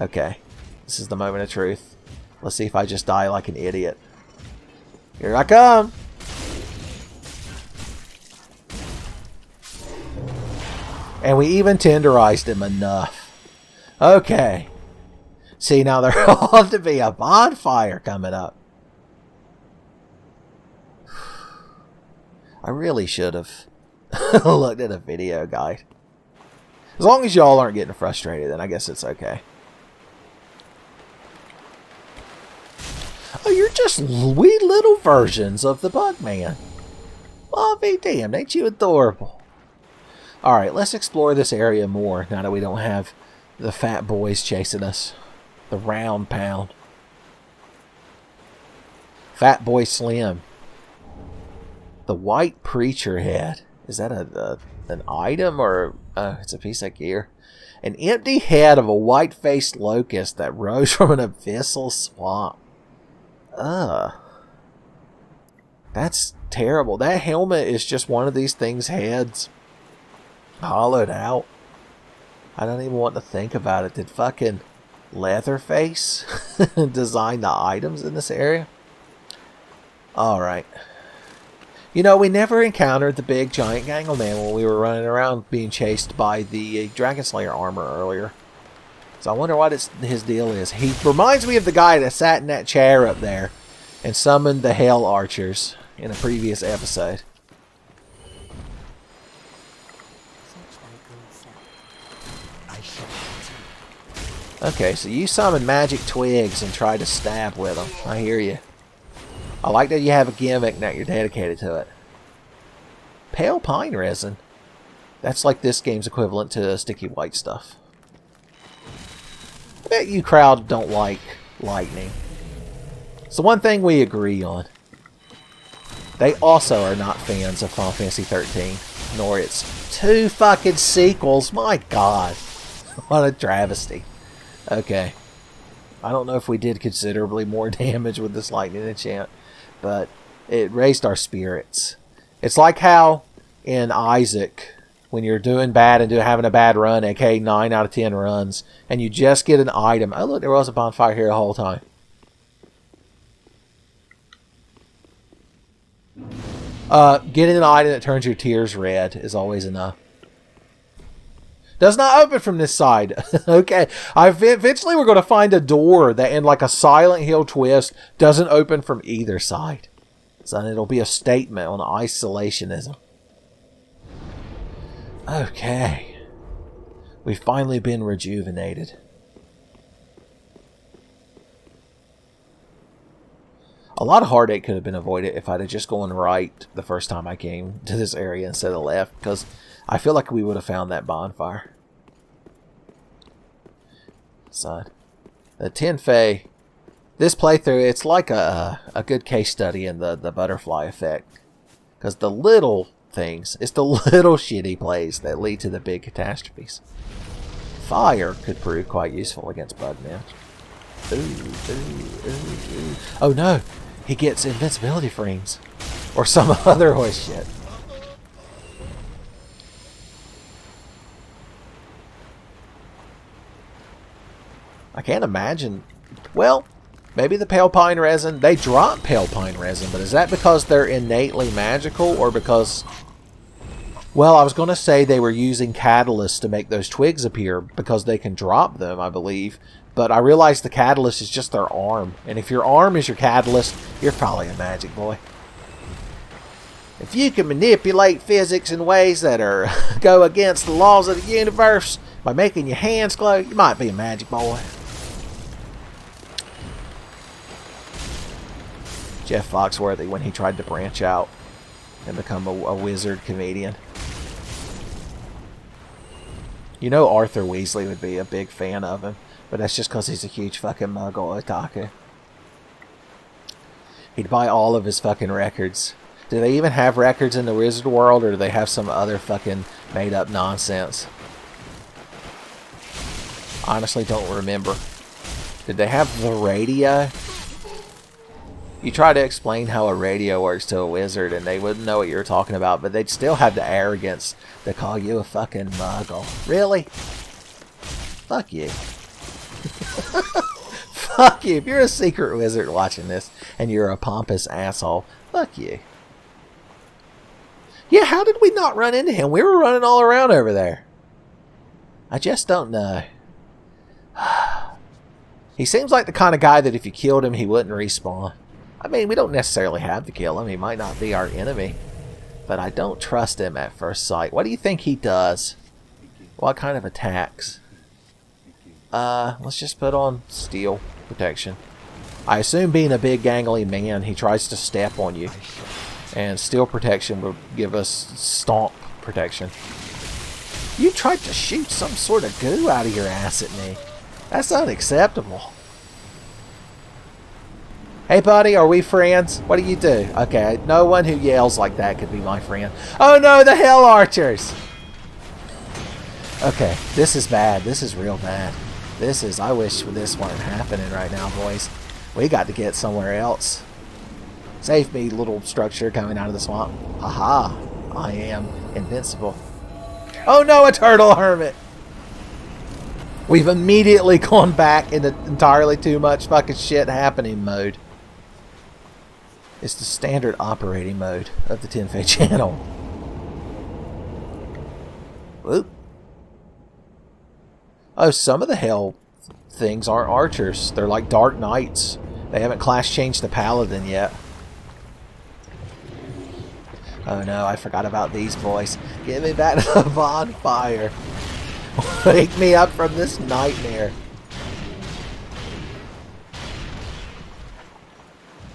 Okay, this is the moment of truth. Let's see if I just die like an idiot. Here I come! And we even tenderized him enough. Okay. See, now there ought to be a bonfire coming up. I really should have looked at a video guide. As long as y'all aren't getting frustrated, then I guess it's okay. Oh, you're just wee little versions of the Bugman. Well, be damned, ain't you adorable? Alright, let's explore this area more now that we don't have the fat boys chasing us. The round pound. Fat Boy Slim. The white preacher head. Is that an item or... it's a piece of gear. An empty head of a white-faced locust that rose from an abyssal swamp. That's terrible. That helmet is just one of these things' heads. Hollowed out. I don't even want to think about it. Did fucking Leatherface design the items in this area? Alright. You know, we never encountered the big giant Gangleman when we were running around being chased by the Dragon Slayer armor earlier. So I wonder what his deal is. He reminds me of the guy that sat in that chair up there and summoned the Hell Archers in a previous episode. Okay, so you summon magic twigs and try to stab with them. I hear you. I like that you have a gimmick and that you're dedicated to it. Pale pine resin. That's like this game's equivalent to sticky white stuff. I bet you crowd don't like lightning. It's the one thing we agree on. They also are not fans of Final Fantasy 13, nor its 2 fucking sequels. My god. What a travesty. Okay. I don't know if we did considerably more damage with this lightning enchant, but it raised our spirits. It's like how in Isaac, when you're doing bad and having a bad run, aka 9 out of 10 runs, and you just get an item. Oh look, there was a bonfire here the whole time. Getting an item that turns your tears red is always enough. Does not open from this side. Okay. Eventually we're going to find a door that in like a Silent Hill twist doesn't open from either side. So it'll be a statement on isolationism. Okay. We've finally been rejuvenated. A lot of heartache could have been avoided if I'd have just gone right the first time I came to this area instead of left, because I feel like we would have found that bonfire. So, the Tenfey, this playthrough, it's like a good case study in the butterfly effect. Because the little things, it's the little shitty plays that lead to the big catastrophes. Fire could prove quite useful against Bugman. Ooh. Oh no, he gets invincibility frames. Or some other horse shit. I can't imagine. Well, maybe the pale pine resin. They drop pale pine resin, but is that because they're innately magical or because... Well, I was going to say they were using catalysts to make those twigs appear because they can drop them, I believe. But I realized the catalyst is just their arm. And if your arm is your catalyst, you're probably a magic boy. If you can manipulate physics in ways that are go against the laws of the universe by making your hands glow, you might be a magic boy. Jeff Foxworthy when he tried to branch out and become a wizard comedian. You know Arthur Weasley would be a big fan of him, but that's just because he's a huge fucking muggle otaku. He'd buy all of his fucking records. Do they even have records in the wizard world, or do they have some other fucking made up nonsense? Honestly don't remember. Did they have the radio? You try to explain how a radio works to a wizard and they wouldn't know what you were talking about, but they'd still have the arrogance to call you a fucking muggle. Really? Fuck you. Fuck you. If you're a secret wizard watching this and you're a pompous asshole, fuck you. Yeah, how did we not run into him? We were running all around over there. I just don't know. He seems like the kind of guy that if you killed him, he wouldn't respawn. I mean, we don't necessarily have to kill him. He might not be our enemy. But I don't trust him at first sight. What do you think he does? What kind of attacks? Let's just put on steel protection. I assume being a big gangly man, he tries to step on you. And steel protection will give us stomp protection. You tried to shoot some sort of goo out of your ass at me. That's unacceptable. Hey buddy, are we friends? What do you do? Okay, no one who yells like that could be my friend. Oh no, the Hell Archers! Okay, this is bad. This is real bad. This is, I wish this weren't happening right now, boys. We got to get somewhere else. Save me, little structure coming out of the swamp. Haha, I am invincible. Oh no, a turtle hermit! We've immediately gone back into entirely too much fucking shit happening mode. It's the standard operating mode of the Tenfey channel. Whoop. Oh, some of the hell things aren't archers. They're like dark knights. They haven't class changed to paladin yet. Oh no, I forgot about these boys. Get me back to the bonfire. Wake me up from this nightmare.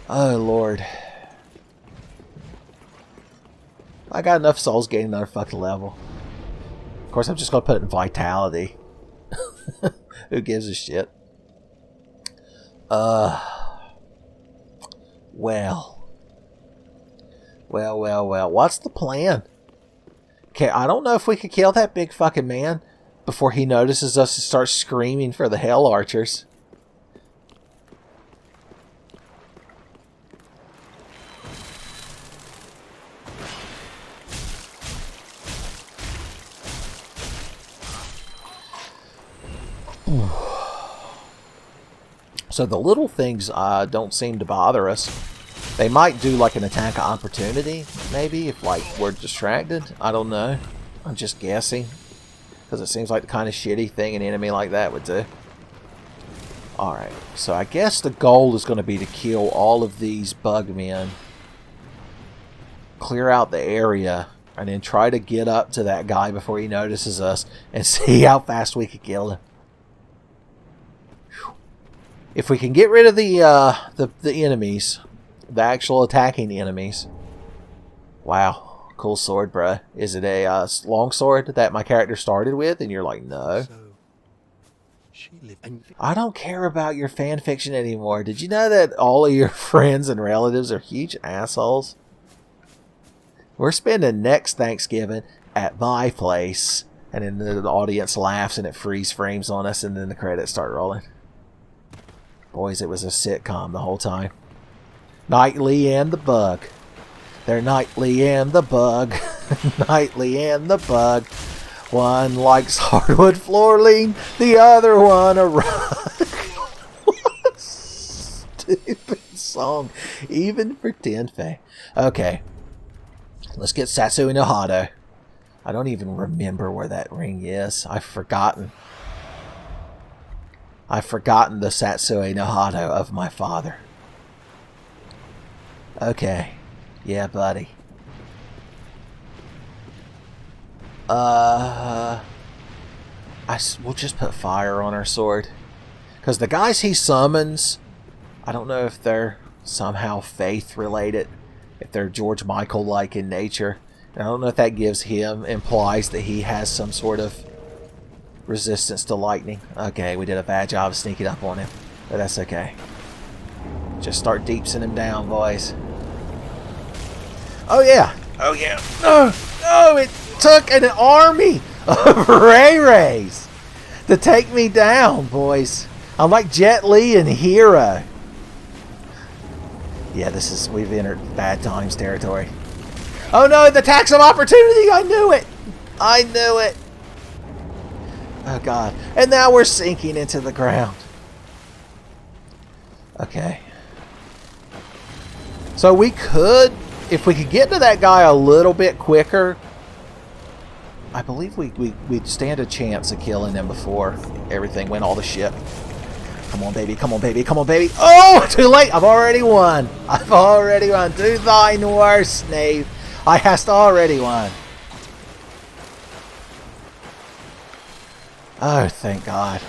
Oh Lord. I got enough souls getting another fucking level. Of course I'm just gonna put it in vitality. Who gives a shit? Well. What's the plan? Okay, I don't know if we could kill that big fucking man before he notices us and starts screaming for the Hell Archers. So the little things don't seem to bother us. They might do like an attack of opportunity, maybe, if like we're distracted. I don't know. I'm just guessing. Because it seems like the kind of shitty thing an enemy like that would do. Alright, so I guess the goal is going to be to kill all of these bug men. Clear out the area. And then try to get up to that guy before he notices us. And see how fast we can kill him. If we can get rid of the enemies, the actual attacking enemies. Wow, cool sword, bruh. Is it a long sword that my character started with? And you're like, no. I don't care about your fan fiction anymore. Did you know that all of your friends and relatives are huge assholes? We're spending next Thanksgiving at my place. And then the audience laughs and it freeze frames on us and then the credits start rolling. Boys, it was a sitcom the whole time. Nightly and the Bug. They're Nightly and the Bug. Nightly and the Bug. One likes hardwood floor lean, the other one a rug. stupid song, even for Tenfey. Okay, let's get Satsui no Hado. I don't even remember where that ring is. I've forgotten. I've forgotten the Satsui no Hado of my father. Okay, yeah, buddy. We'll just put fire on our sword. Because the guys he summons, I don't know if they're somehow faith related. If they're George Michael-like in nature. And I don't know if that implies that he has some sort of resistance to lightning. Okay, we did a bad job of sneaking up on him. But that's okay. Just start deepsing him down, boys. Oh yeah! Oh yeah! No! No! It took an army of Ray Rays to take me down, boys. I'm like Jet Li and Hero. Yeah, we've entered bad times territory. Oh no, the tax of opportunity! I knew it! I knew it! Oh god. And now we're sinking into the ground. Okay. So we could, if we could get to that guy a little bit quicker, I believe we'd stand a chance of killing him before everything went all to shit. Come on, baby. Come on, baby. Come on, baby. Oh, too late. I've already won. I've already won. Do thine worst, knave. I hast already won. Oh, thank God.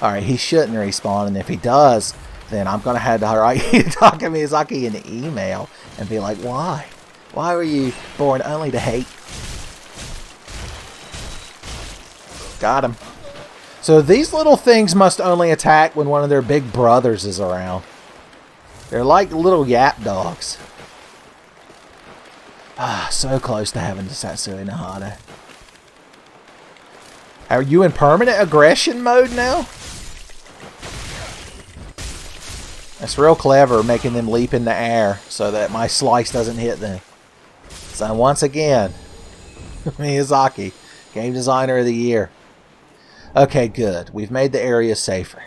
Alright, he shouldn't respawn, and if he does, then I'm going to have to write Hidetaka Miyazaki an email and be like, why? Why were you born only to hate? Got him. So these little things must only attack when one of their big brothers is around. They're like little yap dogs. Ah, so close to having the Satsui no Hado. Are you in permanent aggression mode now? That's real clever, making them leap in the air so that my slice doesn't hit them. So once again, Miyazaki, Game Designer of the Year. Okay, good. We've made the area safer.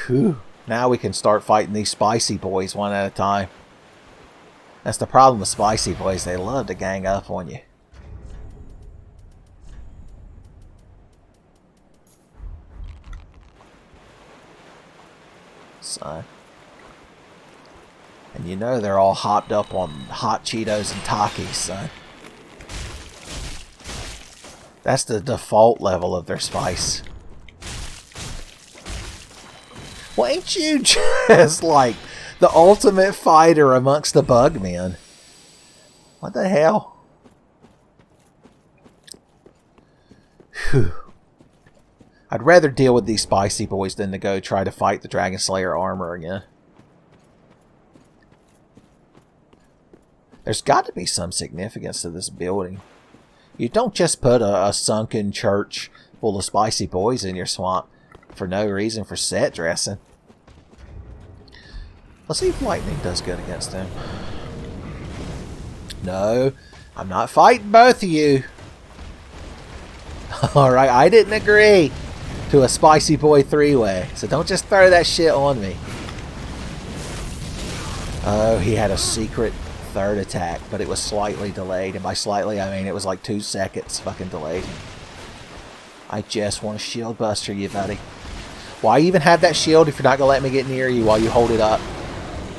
Whew. Now we can start fighting these spicy boys one at a time. That's the problem with spicy boys. They love to gang up on you. Son. And you know they're all hopped up on hot Cheetos and Takis, son. That's the default level of their spice. Well, ain't you just like the ultimate fighter amongst the bug men? What the hell? Whew. I'd rather deal with these spicy boys than to go try to fight the Dragon Slayer armor again. There's got to be some significance to this building. You don't just put a sunken church full of spicy boys in your swamp for no reason for set dressing. Let's see if lightning does good against them. No, I'm not fighting both of you. Alright, I didn't agree to a spicy boy three-way, so don't just throw that shit on me. Oh, he had a secret third attack, but it was slightly delayed, and by slightly I mean it was like 2 seconds fucking delayed. I just want to shield buster you, buddy. Why even have that shield if you're not going to let me get near you while you hold it up?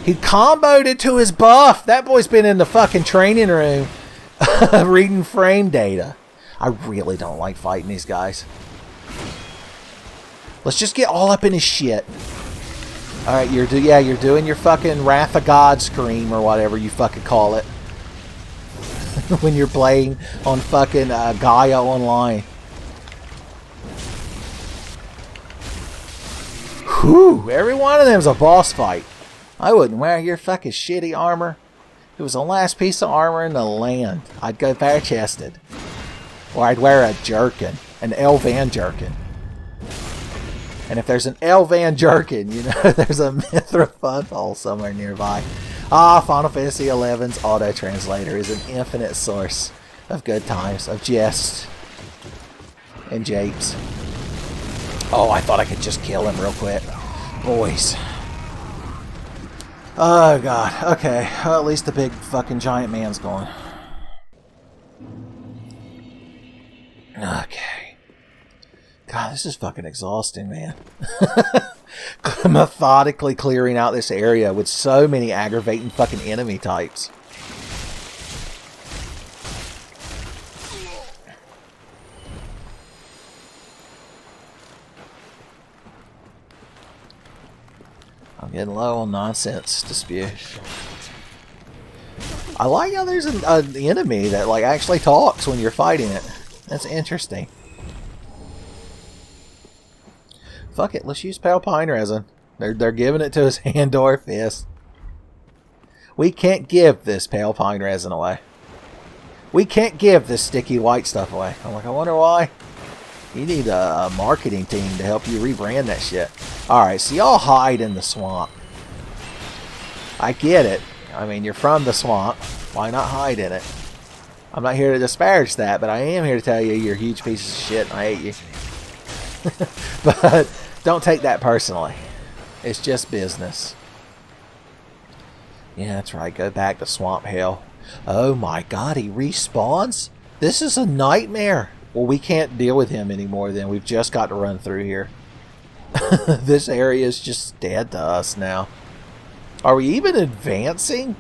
He comboed it to his buff. That boy's been in the fucking training room reading frame data. I really don't like fighting these guys. Let's just get all up in his shit. Alright, you're doing your fucking Wrath of God scream or whatever you fucking call it. When you're playing on fucking Gaia Online. Whew, every one of them's a boss fight. I wouldn't wear your fucking shitty armor. If it was the last piece of armor in the land, I'd go bare-chested. Or I'd wear a jerkin, an Elvan jerkin. And if there's an Elvan jerkin, you know there's a Mithra funhole somewhere nearby. Ah, Final Fantasy XI's auto-translator is an infinite source of good times, of jest. and japes. Oh, I thought I could just kill him real quick. Boys. Oh, God. Okay. Well, at least the big fucking giant man's gone. Okay. God, this is fucking exhausting, man. Methodically clearing out this area with so many aggravating fucking enemy types. I'm getting low on nonsense to spew. I like how there's an enemy that like actually talks when you're fighting it. That's interesting. Fuck it, let's use pale pine resin. They're giving it to his hand or fist. We can't give this pale pine resin away. We can't give this sticky white stuff away. I'm like, I wonder why. You need a marketing team to help you rebrand that shit. Alright, so y'all hide in the swamp. I get it. I mean, you're from the swamp. Why not hide in it? I'm not here to disparage that, but I am here to tell you you're huge pieces of shit and I hate you. But don't take that personally. It's just business. Yeah, that's right. Go back to swamp hell. Oh my god, he respawns? This is a nightmare. Well, we can't deal with him anymore then. We've just got to run through here. This area is just dead to us now. Are we even advancing?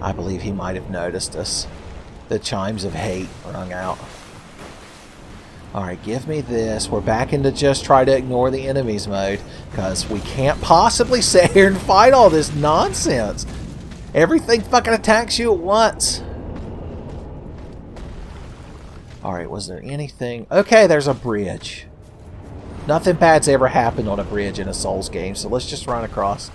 I believe he might have noticed us. The chimes of hate rung out. Alright, give me this. We're back into just try to ignore the enemies mode. Because we can't possibly sit here and fight all this nonsense. Everything fucking attacks you at once. Alright, was there anything? Okay, there's a bridge. Nothing bad's ever happened on a bridge in a Souls game, so let's just run across.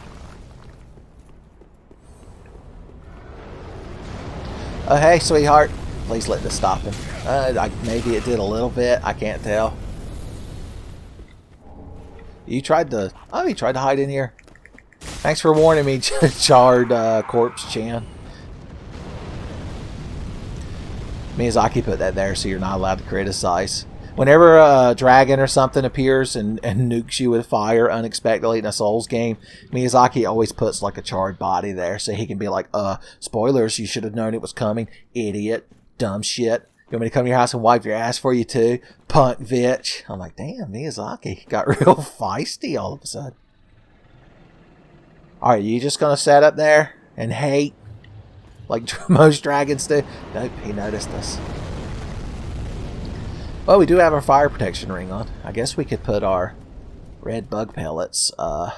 Oh, hey, sweetheart. Please let this stop him. Maybe it did a little bit. I can't tell. You tried to... Oh, he tried to hide in here. Thanks for warning me, charred corpse Chan. Miyazaki put that there so you're not allowed to criticize. Whenever a dragon or something appears and nukes you with fire unexpectedly in a Souls game, Miyazaki always puts like a charred body there so he can be like, spoilers, you should have known it was coming, idiot, dumb shit. You want me to come to your house and wipe your ass for you too? Punk bitch. I'm like, damn, Miyazaki got real feisty all of a sudden. Alright, you just gonna set up there and hate like most dragons do? Nope, he noticed us. Well, we do have our fire protection ring on. I guess we could put our red bug pellets. Do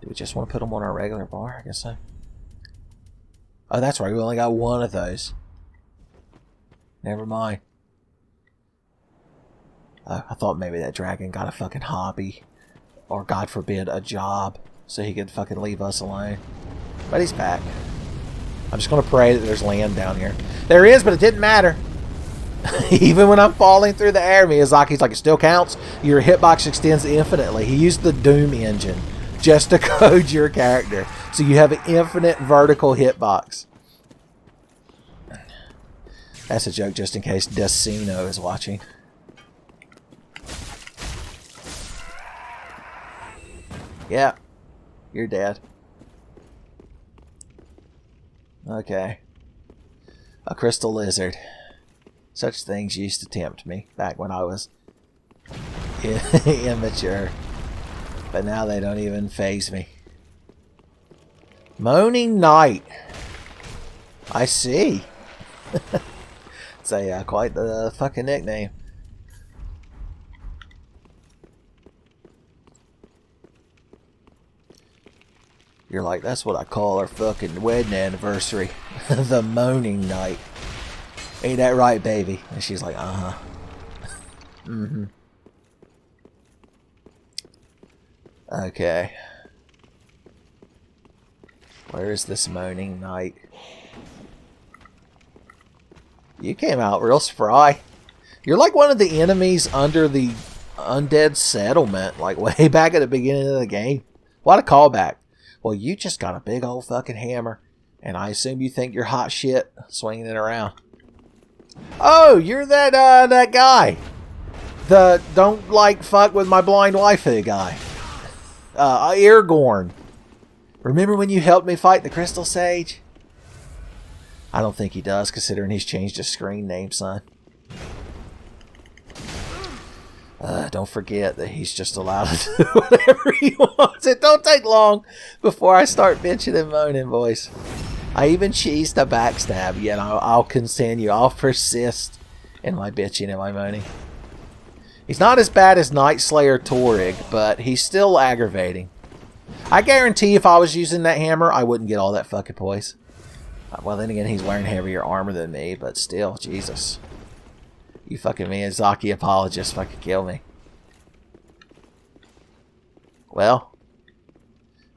we just want to put them on our regular bar? I guess so. Oh, that's right. We only got one of those. Never mind. I thought maybe that dragon got a fucking hobby. Or, God forbid, a job. So he could fucking leave us alone. But he's back. I'm just going to pray that there's land down here. There is, but it didn't matter. Even when I'm falling through the air, Miyazaki's like, it still counts. Your hitbox extends infinitely. He used the Doom engine just to code your character. So you have an infinite vertical hitbox. That's a joke just in case Decino is watching. Yeah, you're dead. Okay. A crystal lizard. Such things used to tempt me back when I was immature. But now they don't even faze me. Moaning Night. I see. It's a, quite the fucking nickname. You're like, that's what I call our fucking wedding anniversary. The Moaning Night. Ain't that right, baby? And she's like, uh-huh. Mm-hmm. Okay. Where is this Moaning Night? You came out real spry. You're like one of the enemies under the undead settlement, like way back at the beginning of the game. What a callback. Well, you just got a big old fucking hammer, and I assume you think you're hot shit swinging it around. Oh, you're that guy. The don't like fuck with my blind waifu guy. Aragorn. Remember when you helped me fight the Crystal Sage? I don't think he does, considering he's changed his screen name, son. Don't forget that he's just allowed to do whatever he wants. It don't take long before I start bitching and moaning, boys. I even cheesed a backstab, yet I'll continue. I'll persist in my bitching and my moaning. He's not as bad as Night Slayer Torig, but he's still aggravating. I guarantee if I was using that hammer, I wouldn't get all that fucking poise. Well, then again, he's wearing heavier armor than me, but still, Jesus. You fucking Miyazaki apologist fucking kill me. Well,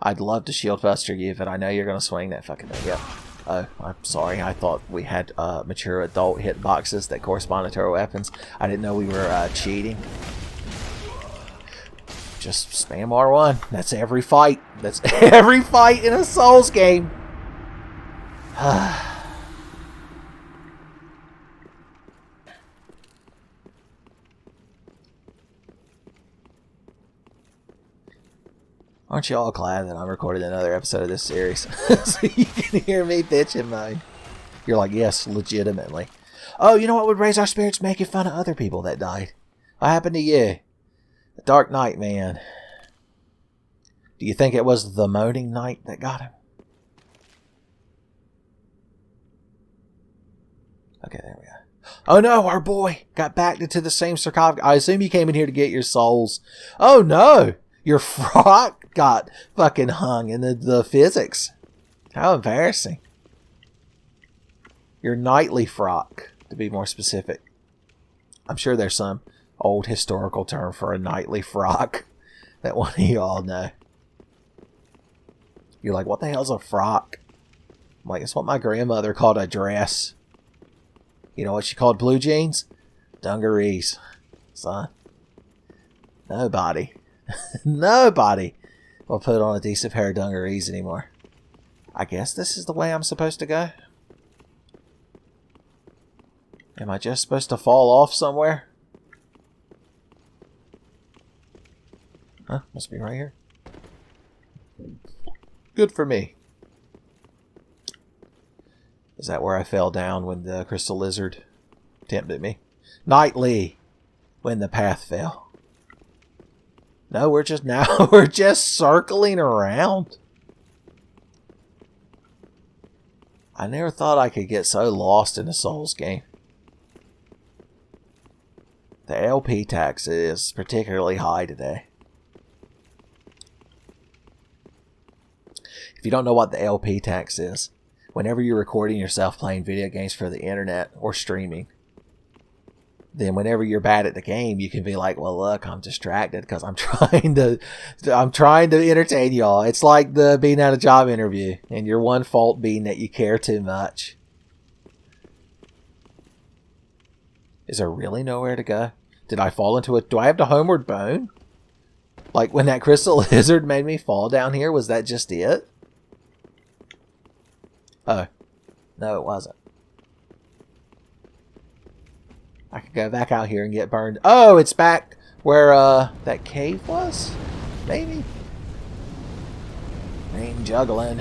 I'd love to shield buster you, but I know you're going to swing that fucking thing. Yep. Oh, I'm sorry. I thought we had mature adult hitboxes that corresponded to our weapons. I didn't know we were cheating. Just spam R1. That's every fight. That's every fight in a Souls game. Aren't you all glad that I'm recording another episode of this series? So you can hear me bitching mine. You're like, yes, legitimately. Oh, you know what would raise our spirits? Making fun of other people that died. What happened to you? The Dark Knight, man. Do you think it was the Moaning Knight that got him? Okay, there we go. Oh no, our boy got backed into the same sarcophagus. I assume you came in here to get your souls. Oh no! Your frock got fucking hung in the physics. How embarrassing. Your knightly frock, to be more specific. I'm sure there's some old historical term for a knightly frock that one of you all know. You're like, what the hell's a frock? I'm like, it's what my grandmother called a dress. You know what she called blue jeans? Dungarees. Son. Nobody will put on a decent pair of dungarees anymore. I guess this is the way I'm supposed to go. Am I just supposed to fall off somewhere? Huh? Must be right here. Good for me. Is that where I fell down when the crystal lizard tempted me? Nightly, when the path fell. No, we're just circling around. I never thought I could get so lost in a Souls game. The LP tax is particularly high today. If you don't know what the LP tax is, whenever you're recording yourself playing video games for the internet or streaming, then whenever you're bad at the game, you can be like, well, look, I'm distracted because I'm trying to entertain y'all. It's like the being at a job interview and your one fault being that you care too much. Is there really nowhere to go? Did I fall into it? Do I have the homeward bone? Like when that crystal lizard made me fall down here, was that just it? Oh, no, it wasn't. I could go back out here and get burned. Oh, it's back where that cave was? Maybe? Rain juggling.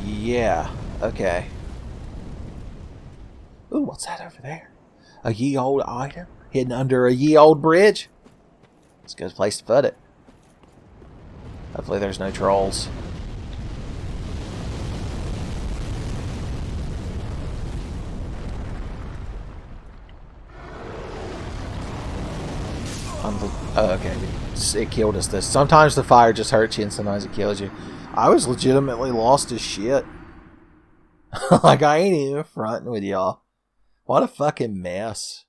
Yeah, okay. Ooh, what's that over there? A ye old item hidden under a ye old bridge? It's a good place to put it. Hopefully there's no trolls. Oh, okay. It killed us this. Sometimes the fire just hurts you and sometimes it kills you. I was legitimately lost as shit. Like, I ain't even fronting with y'all. What a fucking mess.